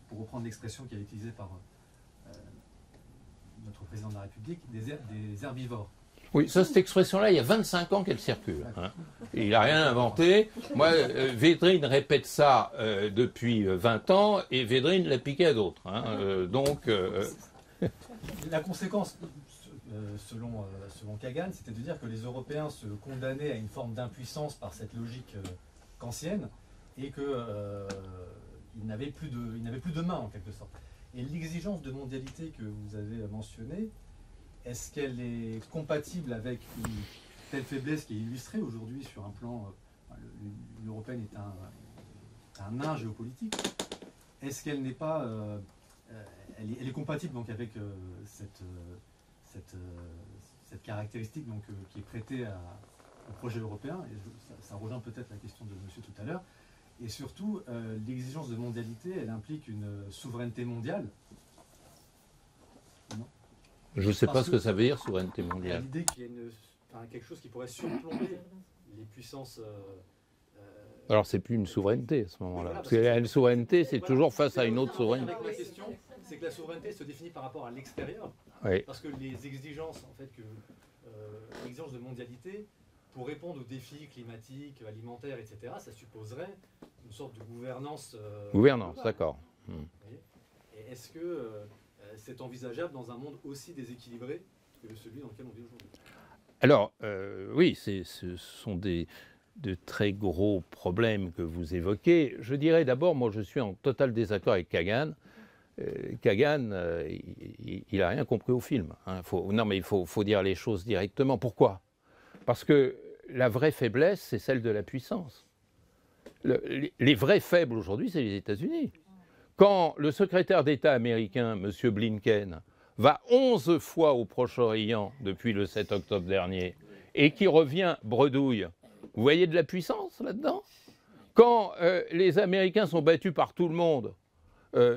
pour reprendre l'expression qui a été utilisée par notre président de la République, des herbivores. Oui, ça, cette expression-là, il y a 25 ans qu'elle circule. Hein. Il n'a rien inventé. Moi, Védrine répète ça depuis 20 ans, et Védrine l'a piqué à d'autres. Hein. La conséquence, selon Kagan, c'était de dire que les Européens se condamnaient à une forme d'impuissance par cette logique kantienne, et qu'ils n'avaient plus de main, en quelque sorte. Et l'exigence de mondialité que vous avez mentionnée, est-ce qu'elle est compatible avec une telle faiblesse qui est illustrée aujourd'hui sur un plan... L'Union européenne est un nain géopolitique. Est-ce qu'elle n'est pas... elle est compatible donc avec cette caractéristique donc, qui est prêtée au projet européen, et ça rejoint peut-être la question de monsieur tout à l'heure. Et surtout, l'exigence de mondialité, elle implique une souveraineté mondiale. Non ? Je ne sais pas ce que ça veut dire, souveraineté mondiale. L'idée qu'il y a quelque chose qui pourrait surplomber les puissances... Alors, c'est plus une souveraineté à ce moment-là. Parce que la souveraineté, c'est toujours face à une autre souveraineté. La question, c'est que la souveraineté se définit par rapport à l'extérieur. Oui. Parce que les exigences, en fait, l'exigence de mondialité, pour répondre aux défis climatiques, alimentaires, etc., ça supposerait une sorte de gouvernance... Gouvernance, d'accord. Et est-ce que c'est envisageable dans un monde aussi déséquilibré que celui dans lequel on vit aujourd'hui? Alors, oui, ce sont de très gros problèmes que vous évoquez. Je dirais d'abord, moi je suis en total désaccord avec Kagan. Kagan, il n'a rien compris au film. Hein. Il faut dire les choses directement. Pourquoi? Parce que la vraie faiblesse, c'est celle de la puissance. Les vrais faibles aujourd'hui, c'est les États-Unis. Quand le secrétaire d'État américain, M. Blinken, va 11 fois au Proche-Orient depuis le 7 octobre dernier et qui revient bredouille, vous voyez de la puissance là-dedans? Quand les Américains sont battus par tout le monde,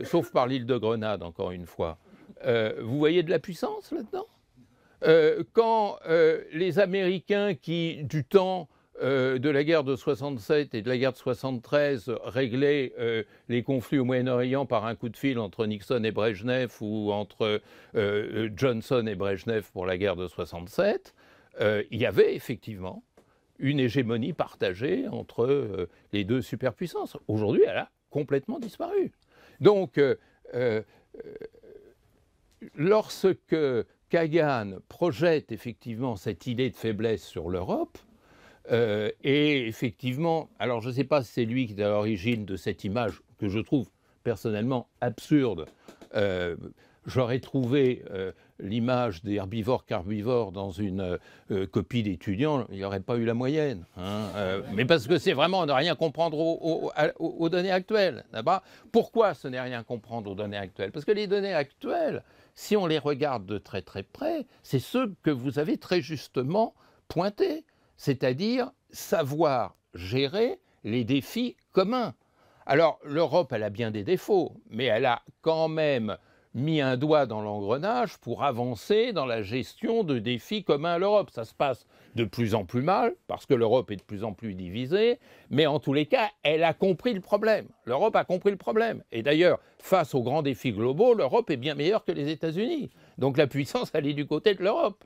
sauf par l'île de Grenade, encore une fois, vous voyez de la puissance là-dedans? Quand les Américains qui, du temps de la guerre de 67 et de la guerre de 73, réglaient les conflits au Moyen-Orient par un coup de fil entre Nixon et Brejnev ou entre Johnson et Brejnev pour la guerre de 67, il y avait effectivement une hégémonie partagée entre les deux superpuissances. Aujourd'hui, elle a complètement disparu. Donc, lorsque Kagan projette effectivement cette idée de faiblesse sur l'Europe, et effectivement, alors je ne sais pas si c'est lui qui est à l'origine de cette image que je trouve personnellement absurde, j'aurais trouvé l'image des herbivores-carnivores dans une copie d'étudiants, il n'y aurait pas eu la moyenne. Hein, mais parce que c'est vraiment ne rien comprendre aux données actuelles. Pourquoi ce n'est rien comprendre aux données actuelles? Parce que les données actuelles, si on les regarde de très très près, c'est ceux que vous avez très justement pointés, c'est-à-dire savoir gérer les défis communs. Alors l'Europe, elle a bien des défauts, mais elle a quand même mis un doigt dans l'engrenage pour avancer dans la gestion de défis communs à l'Europe. Ça se passe de plus en plus mal, parce que l'Europe est de plus en plus divisée, mais en tous les cas, elle a compris le problème. L'Europe a compris le problème. Et d'ailleurs, face aux grands défis globaux, l'Europe est bien meilleure que les États-Unis. Donc la puissance, elle est du côté de l'Europe.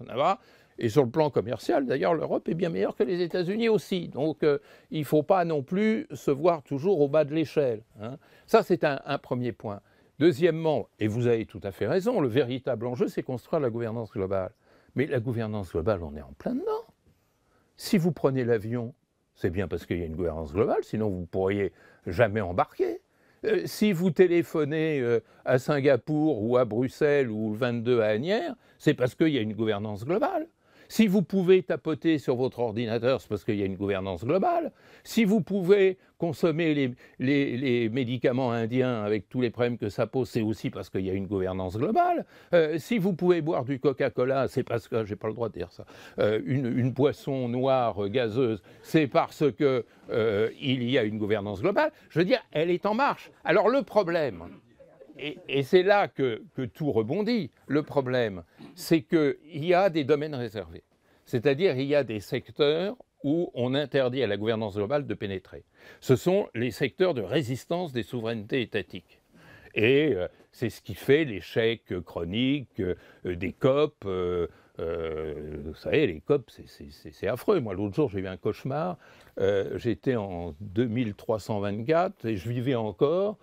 Et sur le plan commercial, d'ailleurs, l'Europe est bien meilleure que les États-Unis aussi. Donc il ne faut pas non plus se voir toujours au bas de l'échelle. Hein. Ça, c'est un premier point. Deuxièmement, et vous avez tout à fait raison, le véritable enjeu, c'est construire la gouvernance globale. Mais la gouvernance globale, on est en plein dedans. Si vous prenez l'avion, c'est bien parce qu'il y a une gouvernance globale, sinon vous ne pourriez jamais embarquer. Si vous téléphonez à Singapour ou à Bruxelles ou le 22 à Asnières, c'est parce qu'il y a une gouvernance globale. Si vous pouvez tapoter sur votre ordinateur, c'est parce qu'il y a une gouvernance globale. Si vous pouvez consommer les médicaments indiens avec tous les problèmes que ça pose, c'est aussi parce qu'il y a une gouvernance globale. Si vous pouvez boire du Coca-Cola, c'est parce que, j'ai pas le droit de dire ça, une boisson noire gazeuse, c'est parce que il y a une gouvernance globale. Je veux dire, elle est en marche. Alors le problème, et c'est là que tout rebondit. Le problème, c'est qu'il y a des domaines réservés. C'est-à-dire il y a des secteurs où on interdit à la gouvernance globale de pénétrer. Ce sont les secteurs de résistance des souverainetés étatiques. Et c'est ce qui fait l'échec chronique des COP. Vous savez, les COP, c'est affreux. Moi, l'autre jour, j'ai eu un cauchemar. J'étais en 2324 et je vivais encore.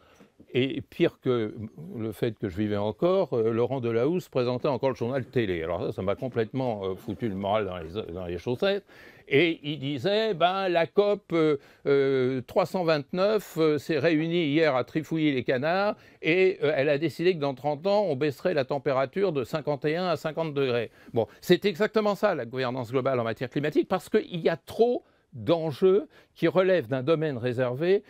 Et pire que le fait que je vivais encore, Laurent Delahousse présentait encore le journal télé. Alors ça m'a complètement foutu le moral dans les chaussettes. Et il disait, la COP 329 s'est réunie hier à Trifouiller-les-Canards et elle a décidé que dans 30 ans, on baisserait la température de 51 à 50 degrés. Bon, c'est exactement ça, la gouvernance globale en matière climatique, parce qu'il y a trop d'enjeux qui relèvent d'un domaine réservé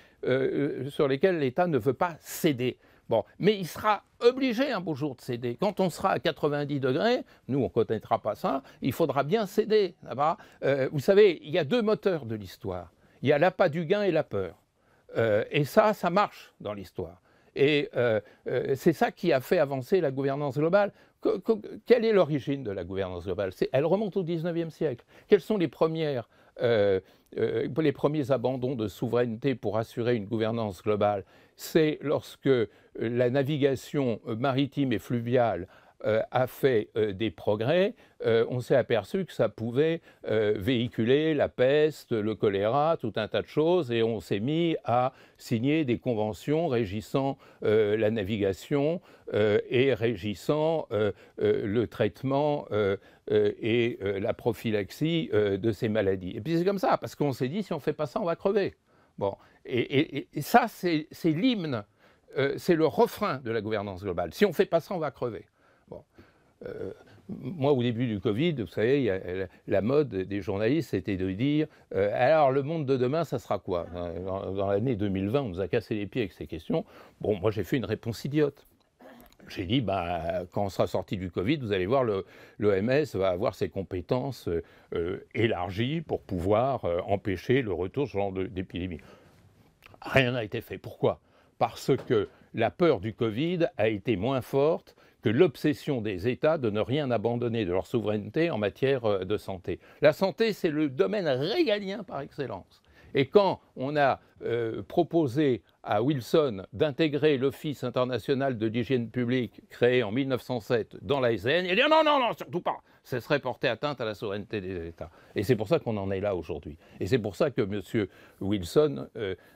sur lesquels l'État ne veut pas céder. Bon, mais il sera obligé un beau jour de céder. Quand on sera à 90 degrés, nous on ne connaîtra pas ça, il faudra bien céder. Vous savez, il y a deux moteurs de l'histoire. Il y a l'appât du gain et la peur. Et ça marche dans l'histoire. Et c'est ça qui a fait avancer la gouvernance globale. Quelle est l'origine de la gouvernance globale? Elle remonte au XIXe siècle. Quelles sont les premiers abandons de souveraineté pour assurer une gouvernance globale? C'est lorsque la navigation maritime et fluviale a fait des progrès, on s'est aperçu que ça pouvait véhiculer la peste, le choléra, tout un tas de choses, et on s'est mis à signer des conventions régissant la navigation et régissant le traitement et la prophylaxie de ces maladies. Et puis c'est comme ça, parce qu'on s'est dit, si on ne fait pas ça, on va crever. Bon. Et ça, c'est l'hymne, c'est le refrain de la gouvernance globale. Si on ne fait pas ça, on va crever. Bon. Moi, au début du Covid, vous savez, la mode des journalistes, c'était de dire alors, le monde de demain, ça sera quoi? Dans l'année 2020, on nous a cassé les pieds avec ces questions. Bon, moi, j'ai fait une réponse idiote. J'ai dit, quand on sera sorti du Covid, vous allez voir, l'OMS va avoir ses compétences élargies pour pouvoir empêcher le retour de ce genre d'épidémie. Rien n'a été fait. Pourquoi? Parce que la peur du Covid a été moins forte que l'obsession des États de ne rien abandonner de leur souveraineté en matière de santé. La santé, c'est le domaine régalien par excellence. Et quand on a proposé à Wilson d'intégrer l'Office international de l'hygiène publique créé en 1907 dans l'ASN, il a dit non, surtout pas. Ce serait porter atteinte à la souveraineté des États. Et c'est pour ça qu'on en est là aujourd'hui. Et c'est pour ça que M. Wilson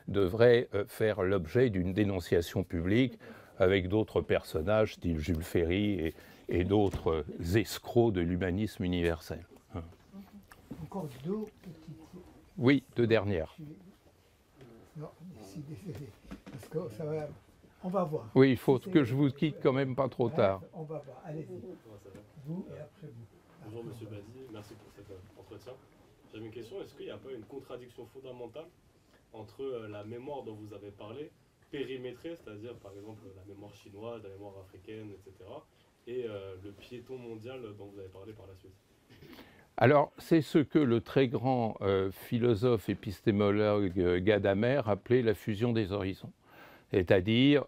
devrait faire l'objet d'une dénonciation publique avec d'autres personnages, style Jules Ferry et d'autres escrocs de l'humanisme universel. Encore deux petites... Oui, deux dernières. Non, ici, désolé. Parce que ça va On va voir. Oui, il faut que je vous quitte quand même pas trop tard. Bref, on va voir. Allez-y. Vous et après vous. Bonjour Monsieur Badi, merci pour cet entretien. J'avais une question, est-ce qu'il n'y a pas une contradiction fondamentale entre la mémoire dont vous avez parlé, périmétrée, c'est-à-dire par exemple la mémoire chinoise, la mémoire africaine, etc., et le piéton mondial dont vous avez parlé par la suite? Alors, c'est ce que le très grand philosophe épistémologue Gadamer appelait la fusion des horizons. C'est-à-dire,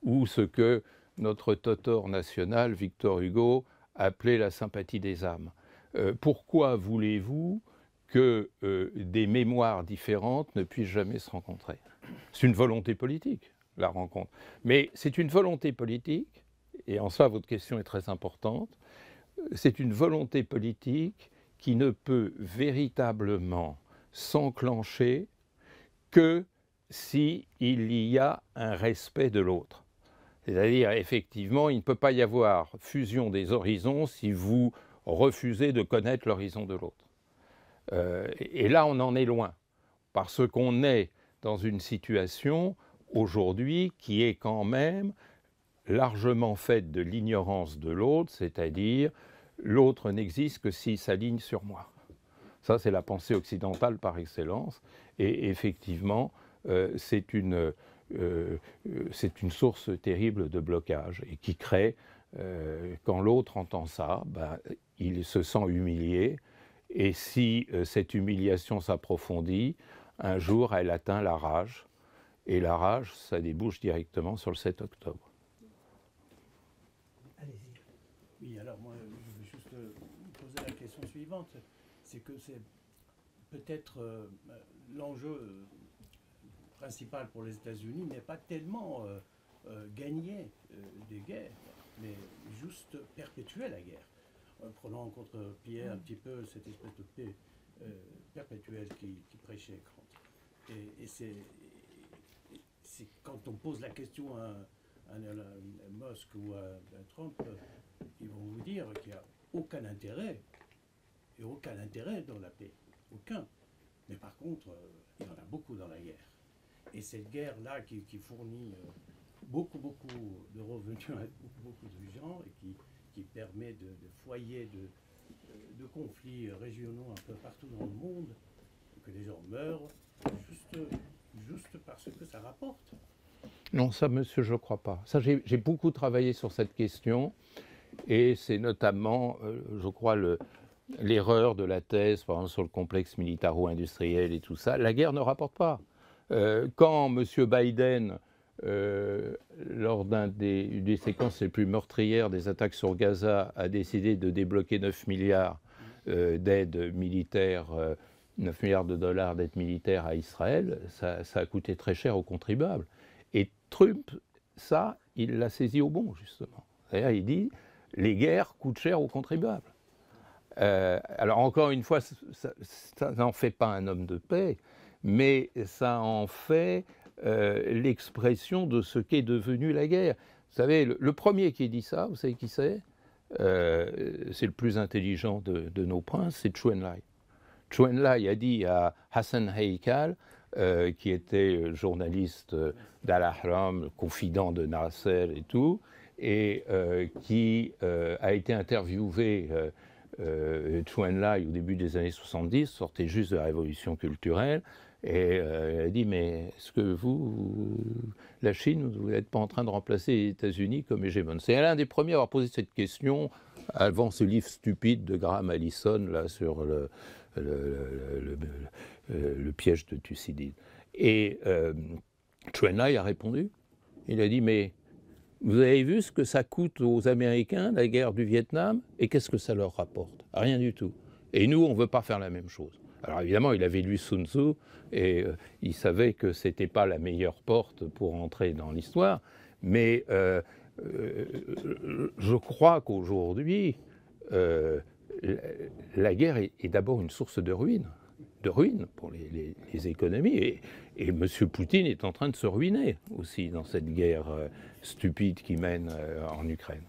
ou ce que notre totor national, Victor Hugo, appelait la sympathie des âmes. Pourquoi voulez-vous que des mémoires différentes ne puissent jamais se rencontrer? C'est une volonté politique, la rencontre. Mais c'est une volonté politique, et en ça votre question est très importante, c'est une volonté politique qui ne peut véritablement s'enclencher que s'il y a un respect de l'autre. C'est-à-dire, effectivement, il ne peut pas y avoir fusion des horizons si vous refusez de connaître l'horizon de l'autre. Et là, on en est loin, parce qu'on est dans une situation aujourd'hui qui est quand même largement faite de l'ignorance de l'autre, c'est-à-dire l'autre n'existe que s'il s'aligne sur moi. Ça, c'est la pensée occidentale par excellence, et effectivement, c'est une source terrible de blocage et qui crée, quand l'autre entend ça, ben, il se sent humilié, et si cette humiliation s'approfondit, un jour elle atteint la rage, et la rage, ça débouche directement sur le 7 octobre. Allez-y. Oui, alors moi, je veux juste poser la question suivante. C'est que c'est peut-être l'enjeu principal pour les États-Unis n'est pas tellement gagner des guerres, mais juste perpétuer la guerre. Prenant en contre-pied un petit peu cette espèce de paix perpétuelle qui prêchait Kant. Et c'est quand on pose la question à Musk ou à Trump, ils vont vous dire qu'il n'y a aucun intérêt, et aucun intérêt dans la paix, aucun. Mais par contre, il y en a beaucoup dans la guerre. Et cette guerre-là qui fournit beaucoup de revenus à beaucoup de gens et qui permet de foyers de conflits régionaux un peu partout dans le monde, que les gens meurent juste parce que ça rapporte. Non, ça, monsieur, je ne crois pas. Ça, j'ai beaucoup travaillé sur cette question, et c'est notamment, je crois, l'erreur de la thèse, par exemple, sur le complexe militaro-industriel et tout ça. La guerre ne rapporte pas. Quand M. Biden, lors des séquences les plus meurtrières des attaques sur Gaza, a décidé de débloquer 9 milliards d'aide militaire, 9 milliards de dollars d'aide militaire à Israël, ça a coûté très cher aux contribuables. Et Trump, ça, il l'a saisi au bon, justement. C'est-à-dire, il dit, les guerres coûtent cher aux contribuables. Alors, encore une fois, ça n'en fait pas un homme de paix, mais ça en fait l'expression de ce qu'est devenue la guerre. Vous savez, le premier qui dit ça, vous savez qui c'est? C'est le plus intelligent de nos princes, c'est Chou En-lai. Chou En-lai a dit à Hassan Haikal, qui était journaliste d'Al-Ahram, confident de Nasser et tout, et qui a été interviewé, Chou En-lai, au début des années 70, sortait juste de la révolution culturelle, et elle a dit, mais est-ce que la Chine, vous n'êtes pas en train de remplacer les États-Unis comme hégémone? C'est l'un des premiers à avoir posé cette question avant ce livre stupide de Graham Allison là, sur le piège de Thucydide. Et Chou En-lai a répondu. Il a dit, mais vous avez vu ce que ça coûte aux Américains, la guerre du Vietnam, et qu'est-ce que ça leur rapporte? Rien du tout. Et nous, on ne veut pas faire la même chose. Alors évidemment, il avait lu Sun Tzu, et il savait que ce n'était pas la meilleure porte pour entrer dans l'histoire, mais je crois qu'aujourd'hui, la guerre est d'abord une source de ruine pour les économies, et M. Poutine est en train de se ruiner aussi dans cette guerre stupide qui mène en Ukraine.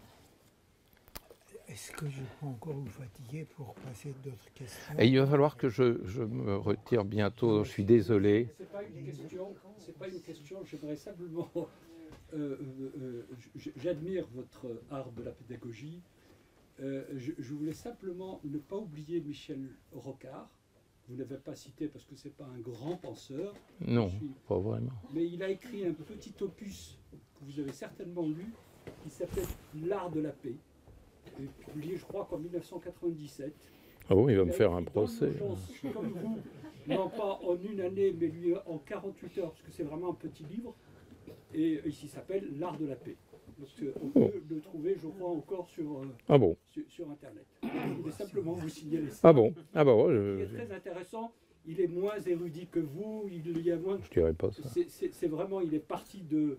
Est-ce que je peux encore vous fatiguer pour passer d'autres questions? Et il va falloir que je me retire bientôt, je suis désolé. C'est pas une question, j'aimerais simplement... j'admire votre art de la pédagogie. Je voulais simplement ne pas oublier Michel Rocard. Vous ne l'avez pas cité parce que ce n'est pas un grand penseur. Non, pas vraiment. Mais il a écrit un petit opus que vous avez certainement lu, qui s'appelle L'art de la paix, publié je crois qu'en 1997. Ah bon, il va me faire un procès. Comme vous, non pas en une année, mais lui en 48 heures, parce que c'est vraiment un petit livre, et ici s'appelle L'art de la paix. Donc, on peut le trouver, je crois, encore sur, sur Internet. Je voulais simplement vous signaler ça. Ah bon? Ah bah ouais, Il est très intéressant. Il est moins érudit que vous. Il y a moins. Je dirais pas ça. C'est vraiment, il est parti de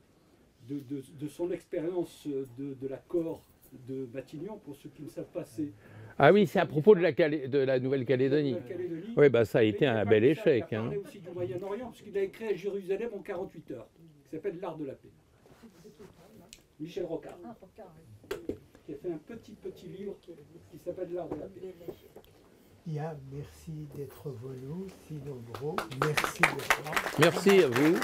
son expérience de l'accord de Matignon. Pour ceux qui ne savent pas, c'est. Ah oui, c'est à propos de la Nouvelle-Calédonie. Oui, bah ça a été un bel échec. Il a parlé aussi du Moyen-Orient, parce qu'il a écrit à Jérusalem en 48 heures, qui s'appelle L'art de la paix. Michel Rocard, qui a fait un petit livre qui s'appelle L'art de la paix. Bien, merci d'être venu, si nombreux. Merci d'être là. Merci à vous.